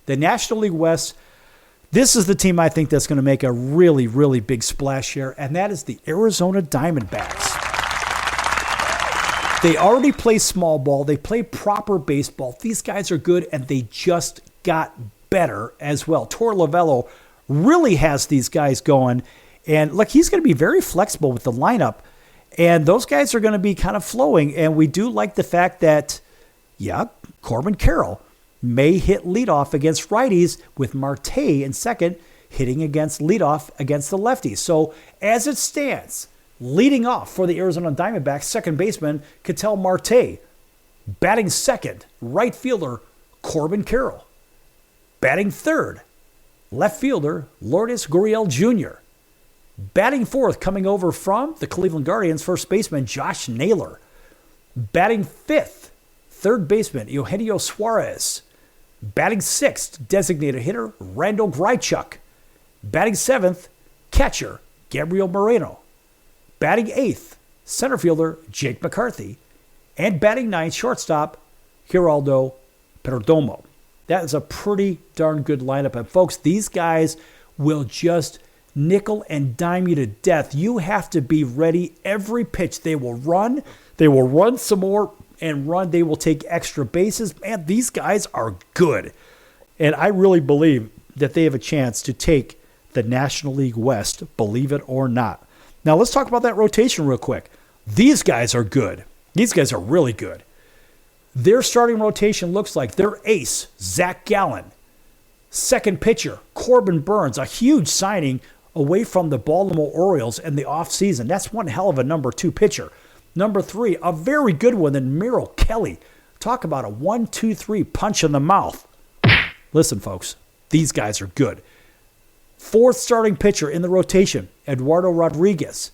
The National League West, this is the team I think that's going to make a really, really big splash here, and that is the Arizona Diamondbacks. They already play small ball. They play proper baseball. These guys are good, and they just got better as well. Tor Lavello really has these guys going, and look, he's going to be very flexible with the lineup, and those guys are going to be kind of flowing, and we do like the fact that, Corbin Carroll may hit leadoff against righties, with Marte in second hitting against leadoff against the lefties. So as it stands, leading off for the Arizona Diamondbacks, second baseman Ketel Marte. Batting second, right fielder Corbin Carroll. Batting third, left fielder Lourdes Gurriel Jr. Batting fourth, coming over from the Cleveland Guardians, first baseman Josh Naylor. Batting fifth, third baseman Eugenio Suarez. Batting sixth, designated hitter Randall Grichuk. Batting seventh, catcher Gabriel Moreno. Batting eighth, center fielder Jake McCarthy. And batting ninth, shortstop Geraldo Perdomo. That is a pretty darn good lineup. And folks, these guys will just nickel and dime you to death. You have to be ready every pitch. They will run some more and run. They will take extra bases. Man, these guys are good. And I really believe that they have a chance to take the National League West, believe it or not. Now, let's talk about that rotation real quick. These guys are good. These guys are really good. Their starting rotation looks like their ace, Zach Gallen. Second pitcher, Corbin Burns, a huge signing away from the Baltimore Orioles in the offseason. That's one hell of a number 2 pitcher. Number 3, a very good one in Merrill Kelly. Talk about a 1-2-3 punch in the mouth. Listen, folks, these guys are good. Fourth starting pitcher in the rotation, Eduardo Rodriguez.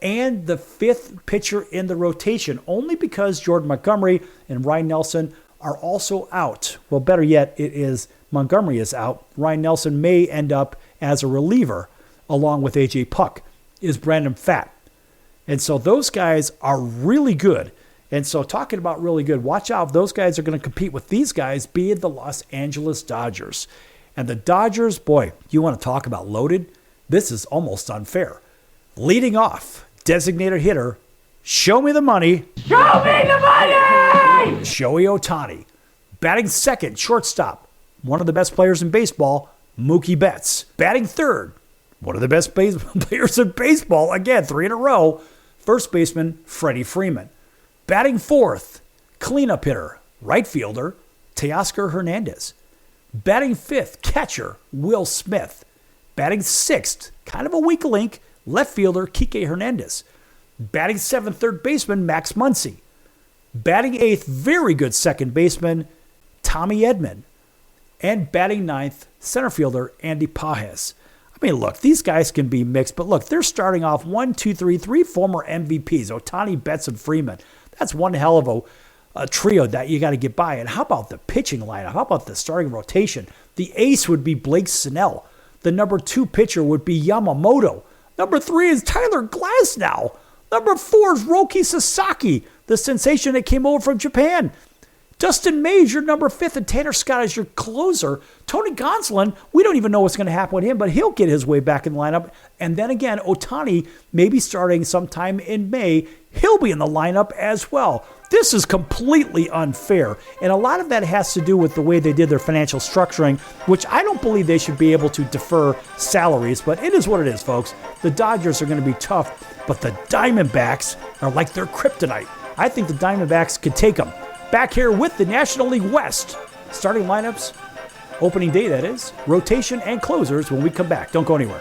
And the 5th pitcher in the rotation, only because Jordan Montgomery and Ryan Nelson are also out. Well, better yet, it is Montgomery is out. Ryan Nelson may end up as a reliever along with A.J. Puck, is Brandon Pfaadt. And so those guys are really good. And so talking about really good, watch out. Those guys are going to compete with these guys, be it the Los Angeles Dodgers. And the Dodgers, boy, you want to talk about loaded? This is almost unfair. Leading off, designated hitter, show me the money. Show me the money! Shohei Ohtani. Batting second, shortstop, one of the best players in baseball, Mookie Betts. Batting third, one of the best players in baseball, again, 3 in a row, first baseman, Freddie Freeman. Batting fourth, cleanup hitter, right fielder, Teoscar Hernandez. Batting fifth, catcher, Will Smith. Batting sixth, kind of a weak link, left fielder, Kike Hernandez. Batting seventh, third baseman, Max Muncy. Batting eighth, very good second baseman, Tommy Edman. And batting ninth, center fielder, Andy Pages. I mean, look, these guys can be mixed, but look, they're starting off 3 former MVPs, Ohtani, Betts, and Freeman. That's one hell of a trio that you got to get by. And how about the pitching lineup? How about the starting rotation? The ace would be Blake Snell. The number 2 pitcher would be Yamamoto. Number 3 is Tyler Glasnow. Number 4 is Roki Sasaki, the sensation that came over from Japan. Dustin May is your number 5, and Tanner Scott is your closer. Tony Gonsolin, we don't even know what's going to happen with him, but he'll get his way back in the lineup. And then again, Ohtani may be starting sometime in May. He'll be in the lineup as well. This is completely unfair, and a lot of that has to do with the way they did their financial structuring, which I don't believe they should be able to defer salaries, but it is what it is, folks. The Dodgers are going to be tough, but the Diamondbacks are like their kryptonite. I think the Diamondbacks could take them. Back here with the National League West. Starting lineups, opening day that is, rotation and closers when we come back. Don't go anywhere.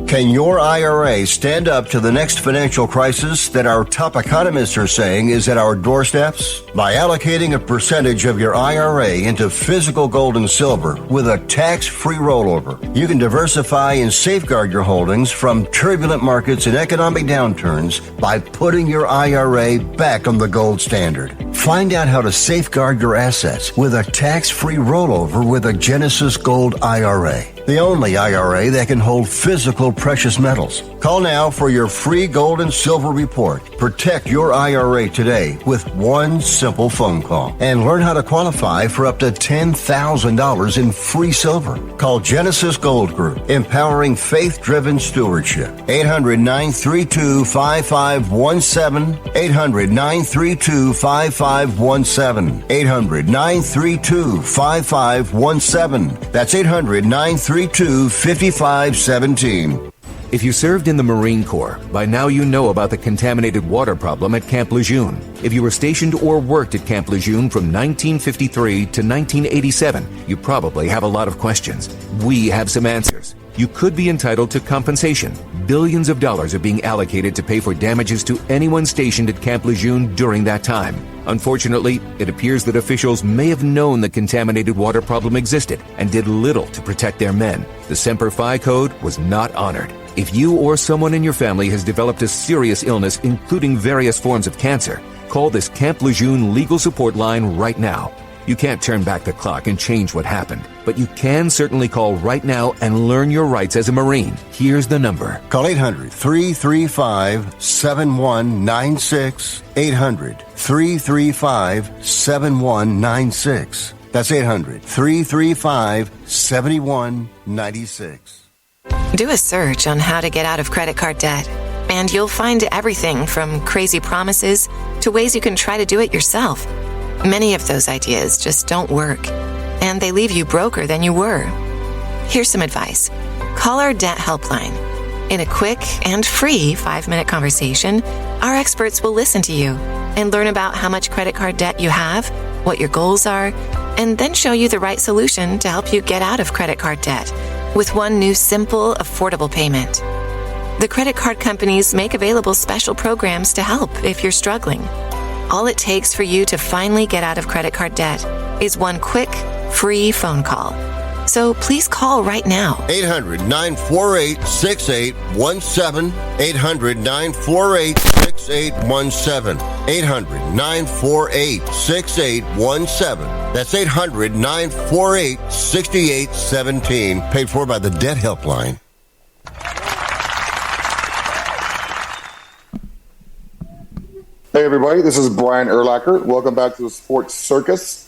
Can your IRA stand up to the next financial crisis that our top economists are saying is at our doorsteps? By allocating a percentage of your IRA into physical gold and silver with a tax-free rollover, you can diversify and safeguard your holdings from turbulent markets and economic downturns by putting your IRA back on the gold standard. Find out how to safeguard your assets with a tax-free rollover with a Genesis Gold IRA, the only IRA that can hold physical precious metals. Call now for your free gold and silver report. Protect your IRA today with one simple phone call and learn how to qualify for up to $10,000 in free silver. Call Genesis Gold Group, empowering faith-driven stewardship. 800-932-5517. 800-932-5517. 800-932-5517. That's 800-932-5517. If you served in the Marine Corps, by now you know about the contaminated water problem at Camp Lejeune. If you were stationed or worked at Camp Lejeune from 1953 to 1987, you probably have a lot of questions. We have some answers. You could be entitled to compensation. Billions of dollars are being allocated to pay for damages to anyone stationed at Camp Lejeune during that time. Unfortunately, it appears that officials may have known the contaminated water problem existed and did little to protect their men. The Semper Fi code was not honored. If you or someone in your family has developed a serious illness, including various forms of cancer, call this Camp Lejeune legal support line right now. You can't turn back the clock and change what happened, but you can certainly call right now and learn your rights as a Marine. Here's the number. Call 800-335-7196. 800-335-7196. That's 800-335-7196. Do a search on how to get out of credit card debt, and you'll find everything from crazy promises to ways you can try to do it yourself. Many of those ideas just don't work, and they leave you broker than you were. Here's some advice. Call our debt helpline. In a quick and free 5-minute conversation, our experts will listen to you and learn about how much credit card debt you have, what your goals are, and then show you the right solution to help you get out of credit card debt with one new simple, affordable payment. The credit card companies make available special programs to help if you're struggling. All it takes for you to finally get out of credit card debt is one quick, free phone call. So please call right now. 800-948-6817. 800-948-6817. 800-948-6817. That's 800-948-6817. Paid for by the Debt Helpline. Hey everybody, this is Brian Urlacher. Welcome back to the Sports Circus.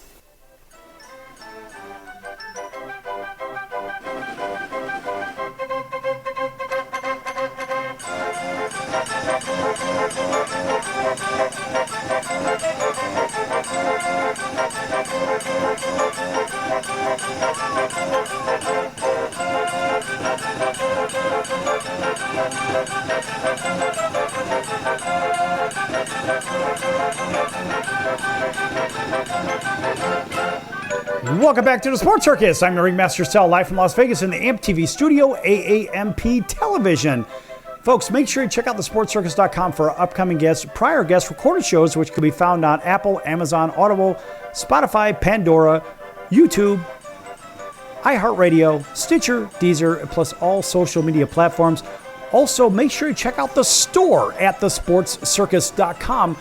Welcome back to the Sports Circus. I'm the Ringmaster Sal, live from Las Vegas in the AMP TV studio, AAMP Television. Folks, make sure you check out thesportscircus.com for our upcoming guests, prior guest recorded shows, which can be found on Apple, Amazon, Audible, Spotify, Pandora, YouTube, iHeartRadio, Stitcher, Deezer, plus all social media platforms. Also, make sure you check out the store at thesportscircus.com.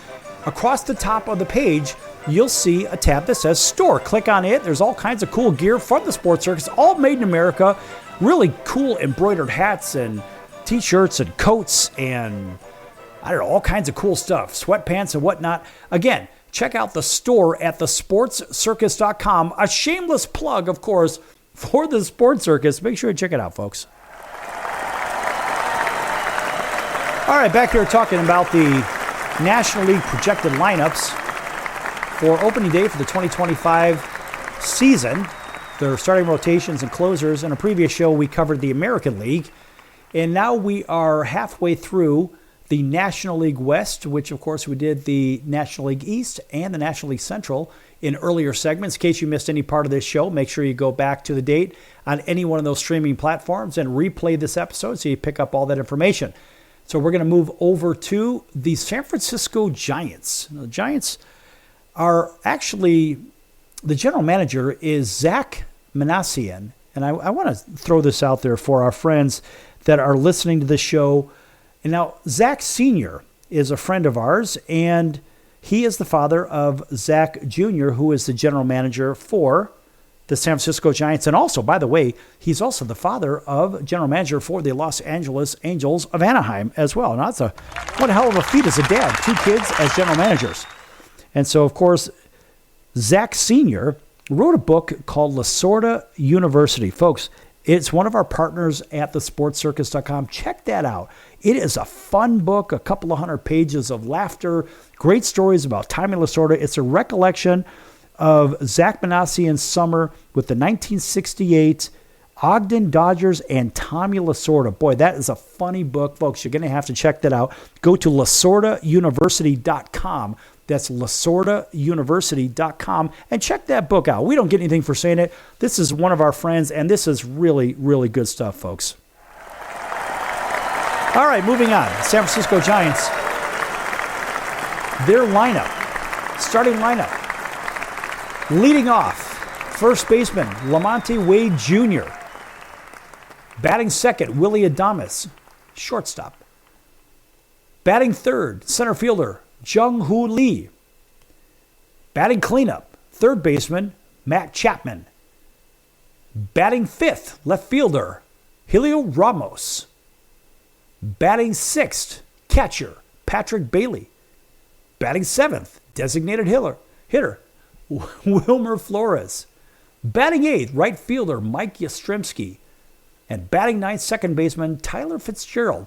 Across the top of the page, you'll see a tab that says store. Click on it. There's all kinds of cool gear from the Sports Circus, all made in America. Really cool embroidered hats and t-shirts and coats and, I don't know, all kinds of cool stuff. Sweatpants and whatnot. Again, check out the store at thesportscircus.com. A shameless plug, of course, for the Sports Circus. Make sure you check it out, folks. All right, back here talking about the National League projected lineups for opening day for the 2025 season. Their starting rotations and closers. In a previous show, we covered the American League. And now we are halfway through the National League West, which, of course, we did the National League East and the National League Central in earlier segments. In case you missed any part of this show, make sure you go back to the date on any one of those streaming platforms and replay this episode so you pick up all that information. So we're going to move over to the San Francisco Giants. Now, the Giants are actually, the general manager is Zach Manassian. And I want to throw this out there for our friends that are listening to this show. And now, Zach Sr. is a friend of ours, and he is the father of Zach Jr., who is the general manager for the San Francisco Giants. And also, by the way, he's also the father of general manager for the Los Angeles Angels of Anaheim as well. Now, that's what a hell of a feat as a dad, 2 kids as general managers. And so, of course, Zach Sr. wrote a book called Lasorda University. Folks, it's one of our partners at thesportscircus.com. Check that out. It is a fun book, a couple of 100 pages of laughter, great stories about Tommy Lasorda. It's a recollection of Zach Manassian's summer with the 1968 Ogden Dodgers and Tommy Lasorda. Boy, that is a funny book, folks. You're going to have to check that out. Go to lasordauniversity.com. That's lasordauniversity.com, and check that book out. We don't get anything for saying it. This is one of our friends, and this is really, really good stuff, folks. All right, moving on. San Francisco Giants. Their lineup, starting lineup. Leading off, first baseman, Lamonte Wade Jr. Batting second, Willie Adames, shortstop. Batting third, center fielder, Jung-Hoo Lee. Batting cleanup, third baseman, Matt Chapman. Batting fifth, left fielder, Helio Ramos. Batting sixth, catcher, Patrick Bailey. Batting seventh, designated hitter, Wilmer Flores. Batting eighth, right fielder, Mike Yastrzemski. And batting ninth, second baseman, Tyler Fitzgerald.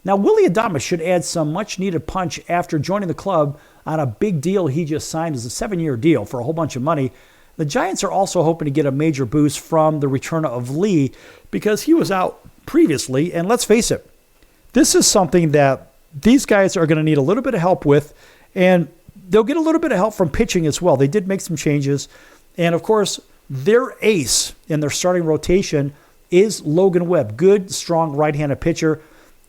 Now, Willie Adames should add some much-needed punch after joining the club on a big deal he just signed as a 7-year deal for a whole bunch of money. The Giants are also hoping to get a major boost from the return of Lee because he was out previously. And let's face it, this is something that these guys are going to need a little bit of help with, and they'll get a little bit of help from pitching as well. They did make some changes. And, of course, their ace in their starting rotation is Logan Webb. Good, strong right-handed pitcher.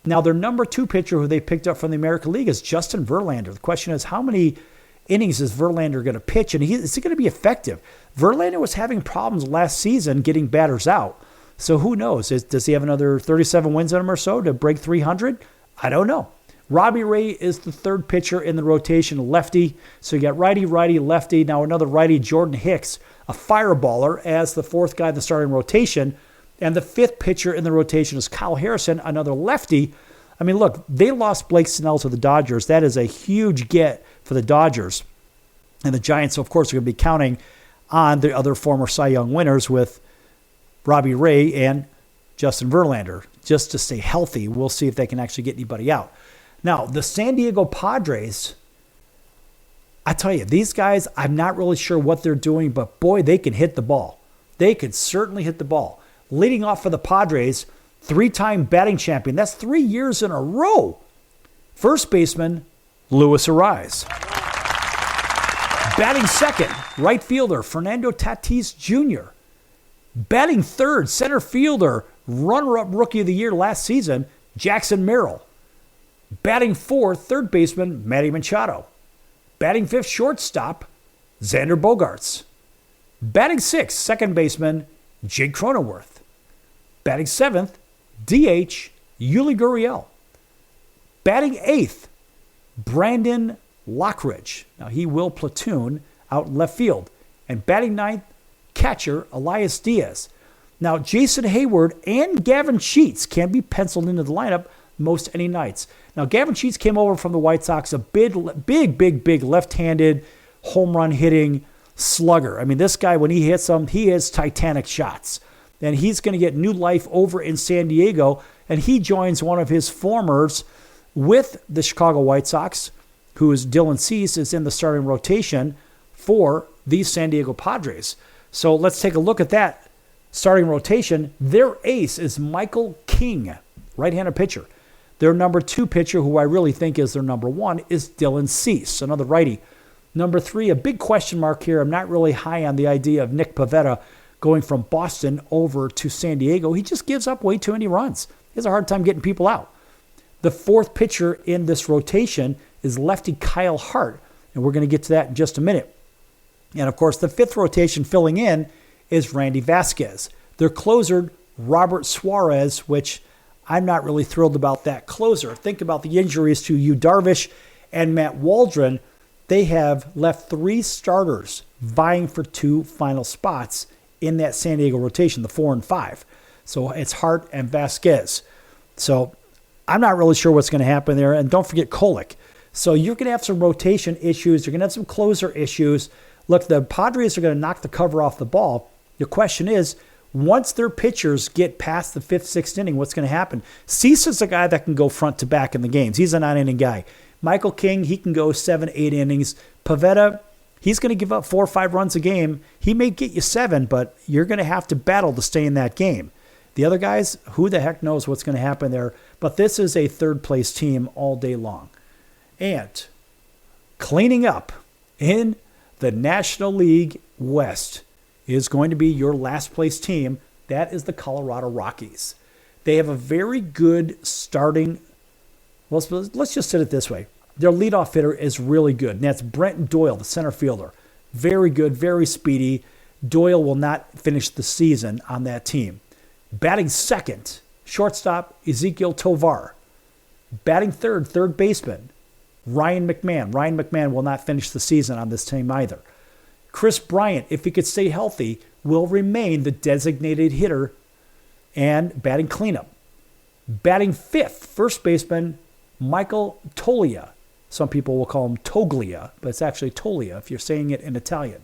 Now, their number 2 pitcher who they picked up from the American League is Justin Verlander. The question is, how many innings is Verlander going to pitch, and is he going to be effective? Verlander was having problems last season getting batters out. So who knows? Does he have another 37 wins in him or so to break 300? I don't know. Robbie Ray is the 3rd pitcher in the rotation, lefty. So you got righty, lefty. Now another righty, Jordan Hicks, a fireballer, as the 4th guy in the starting rotation. And the 5th pitcher in the rotation is Kyle Harrison, another lefty. I mean, look, they lost Blake Snell to the Dodgers. That is a huge get for the Dodgers. And the Giants, of course, are going to be counting on the other former Cy Young winners with Robbie Ray and Justin Verlander just to stay healthy. We'll see if they can actually get anybody out. Now, the San Diego Padres, I tell you, these guys, I'm not really sure what they're doing, but boy, they can hit the ball. They can certainly hit the ball. Leading off for the Padres, 3-time batting champion. That's 3 years in a row. First baseman, Luis Ariz. Batting second, right fielder, Fernando Tatis Jr. Batting third, center fielder, runner-up rookie of the year last season, Jackson Merrill. Batting fourth, third baseman, Manny Machado. Batting fifth, shortstop, Xander Bogaerts. Batting sixth, second baseman, Jake Cronenworth. Batting seventh, DH, Yuli Gurriel. Batting eighth, Brandon Lockridge. Now, he will platoon out in left field. And batting ninth, catcher Elias Diaz. Now, Jason Hayward and Gavin Sheets can be penciled into the lineup most any nights. Now, Gavin Sheets came over from the White Sox, a big left-handed home run hitting slugger. I mean, this guy, when he hits them, he hits Titanic shots. And he's going to get new life over in San Diego. And he joins one of his formers with the Chicago White Sox, who is Dylan Cease, is in the starting rotation for the San Diego Padres. So let's take a look at that starting rotation. Their ace is Michael King, right-handed pitcher. Their number two pitcher, who I really think is their number one, is Dylan Cease, another righty. Number three, a big question mark here. I'm not really high on the idea of Nick Pivetta going from Boston over to San Diego. He just gives up way too many runs. He has a hard time getting people out. The fourth pitcher in this rotation is lefty Kyle Hart, and we're going to get to that in just a minute. And, of course, the fifth rotation filling in is Randy Vasquez. Their closer, Robert Suarez, which I'm not really thrilled about that closer. Think about the injuries to Yu Darvish and Matt Waldron. They have left three starters vying for two final spots in that San Diego rotation, the 4 and 5. So it's Hart and Vasquez. So I'm not really sure what's going to happen there. And don't forget Kolek. So you're going to have some rotation issues. You're going to have some closer issues. Look, the Padres are going to knock the cover off the ball. The question is, once their pitchers get past the 5th, 6th inning, what's going to happen? Cease is a guy that can go front to back in the games. He's a 9-inning guy. Michael King, he can go 7, 8 innings. Pivetta, he's going to give up 4 or 5 runs a game. He may get you 7, but you're going to have to battle to stay in that game. The other guys, who the heck knows what's going to happen there? But this is a third-place team all day long. And cleaning up in the National League West is going to be your last-place team. That is the Colorado Rockies. They have a very good starting. Let's just say it this way. Their leadoff hitter is really good, and that's Brenton Doyle, the center fielder. Very good, very speedy. Doyle will not finish the season on that team. Batting second, shortstop Ezekiel Tovar. Batting third, third baseman, Ryan McMahon. Ryan McMahon will not finish the season on this team either. Chris Bryant, if he could stay healthy, will remain the designated hitter and batting cleanup. Batting fifth, first baseman Michael Toglia. Some people will call him Toglia, but it's actually Toglia if you're saying it in Italian.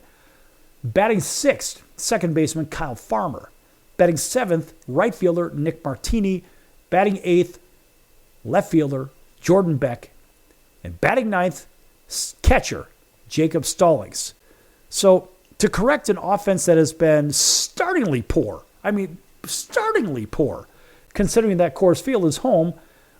Batting sixth, second baseman Kyle Farmer. Batting seventh, right fielder Nick Martini. Batting eighth, left fielder Jordan Beck. And batting ninth, catcher Jacob Stallings. So to correct an offense that has been startlingly poor, considering that Coors Field is home,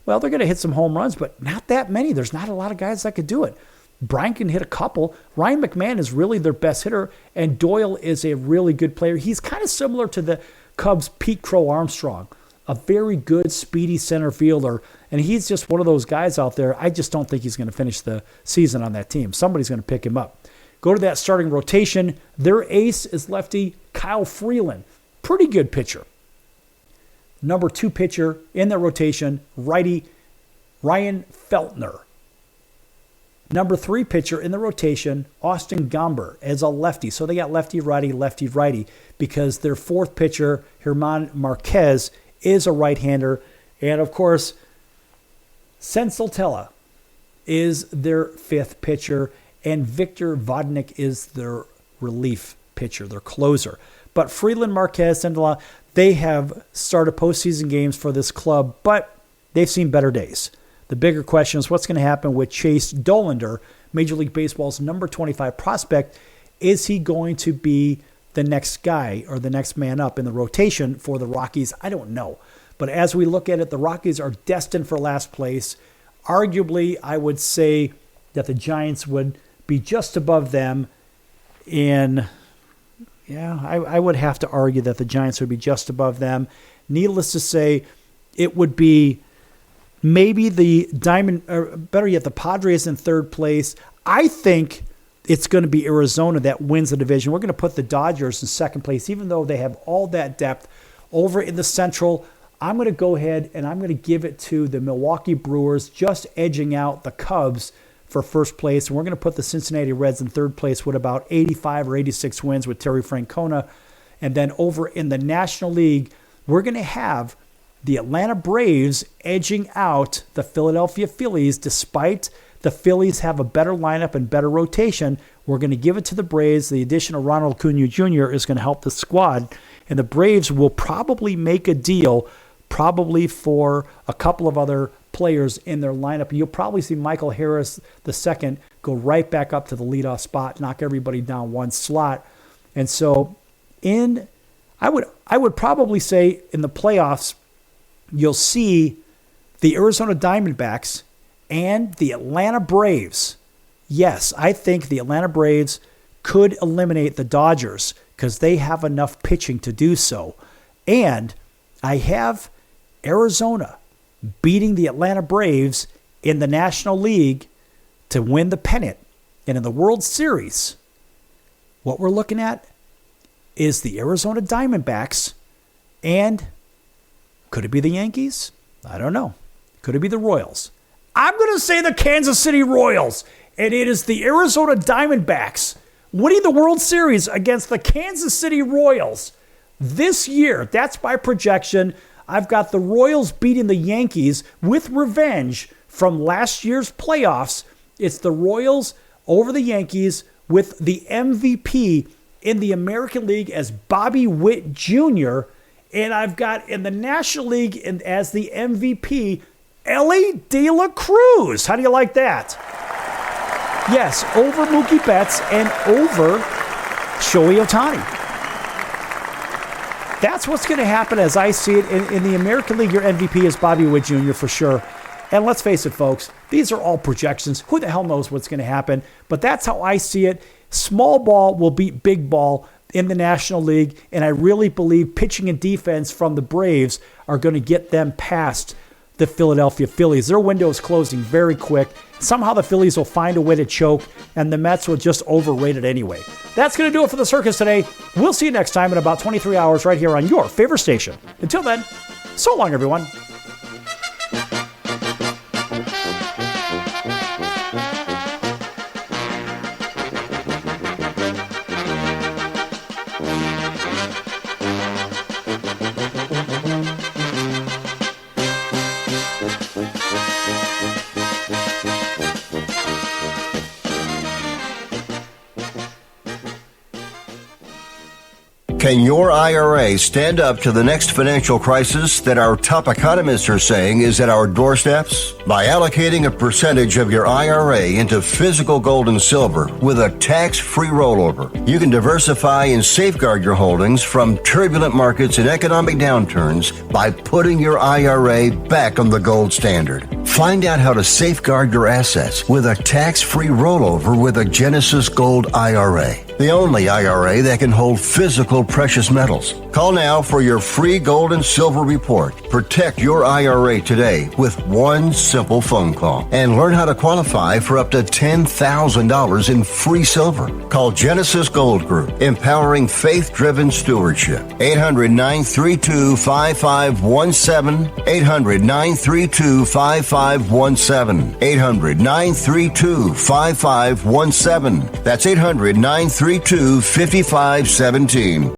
well, they're going to hit some home runs, but not that many. There's not a lot of guys that could do it. Brian can hit a couple. Ryan McMahon is really their best hitter, and Doyle is a really good player. He's kind of similar to the Cubs' Pete Crow Armstrong, a very good, speedy center fielder, and he's just one of those guys out there. I just don't think he's going to finish the season on that team. Somebody's going to pick him up. Go to that starting rotation. Their ace is lefty Kyle Freeland. Pretty good pitcher. Number 2 pitcher in the rotation, righty Ryan Feltner. Number 3 pitcher in the rotation, Austin Gomber, as a lefty. So they got lefty-righty, because their 4th pitcher, German Marquez, is a right-hander. And, of course, Sensaltella is their 5th pitcher, and Victor Vodnik is their relief pitcher, their closer. But Freeland, Marquez, Sensaltella, they have started postseason games for this club, but they've seen better days. The bigger question is what's going to happen with Chase Dollander, Major League Baseball's number 25 prospect. Is he going to be the next guy or the next man up in the rotation for the Rockies? I don't know. But as we look at it, the Rockies are destined for last place. Arguably, I would say that the Giants would be just above them I would have to argue that the Giants would be just above them. Needless to say, it would be maybe the better yet, the Padres in 3rd place. I think it's going to be Arizona that wins the division. We're going to put the Dodgers in 2nd place, even though they have all that depth. Over in the Central, I'm going to go ahead and I'm going to give it to the Milwaukee Brewers, just edging out the Cubs for 1st place. And we're going to put the Cincinnati Reds in 3rd place with about 85 or 86 wins with Terry Francona. And then over in the National League, we're going to have the Atlanta Braves edging out the Philadelphia Phillies. Despite the Phillies have a better lineup and better rotation, we're going to give it to the Braves. The addition of Ronald Acuna Jr. is going to help the squad. And the Braves will probably make a deal probably for a couple of other players in their lineup. You'll probably see Michael Harris II go right back up to the leadoff spot, knock everybody down one slot. And so I would probably say in the playoffs, you'll see the Arizona Diamondbacks and the Atlanta Braves. Yes, I think the Atlanta Braves could eliminate the Dodgers because they have enough pitching to do so. And I have Arizona beating the Atlanta Braves in the National League to win the pennant. And in the World Series, what we're looking at is the Arizona Diamondbacks, and could it be the Yankees? I don't know. Could it be the Royals? I'm going to say the Kansas City Royals, and it is the Arizona Diamondbacks winning the World Series against the Kansas City Royals this year. That's my projection. I've got the Royals beating the Yankees with revenge from last year's playoffs. It's the Royals over the Yankees with the MVP in the American League as Bobby Witt Jr., and I've got in the National League as the MVP, Ellie De La Cruz. How do you like that? Yes, over Mookie Betts and over Shohei Ohtani. That's what's going to happen as I see it. In the American League, your MVP is Bobby Witt Jr. for sure. And let's face it, folks, these are all projections. Who the hell knows what's going to happen? But that's how I see it. Small ball will beat big ball in the National League, and I really believe pitching and defense from the Braves are going to get them past the Philadelphia Phillies. Their window is closing very quick. Somehow the Phillies will find a way to choke, and the Mets will just overrate it anyway. That's going to do it for the circus today. We'll see you next time in about 23 hours right here on your favorite station. Until then, so long, everyone. Can your IRA stand up to the next financial crisis that our top economists are saying is at our doorsteps? By allocating a percentage of your IRA into physical gold and silver with a tax-free rollover, you can diversify and safeguard your holdings from turbulent markets and economic downturns by putting your IRA back on the gold standard. Find out how to safeguard your assets with a tax-free rollover with a Genesis Gold IRA, the only IRA that can hold physical precious metals. Call now for your free gold and silver report. Protect your IRA today with one simple phone call and learn how to qualify for up to $10,000 in free silver. Call Genesis Gold Group, empowering faith-driven stewardship. 800-932-5517. 800-932-5517. 800-932-5517. That's 800-932-5517.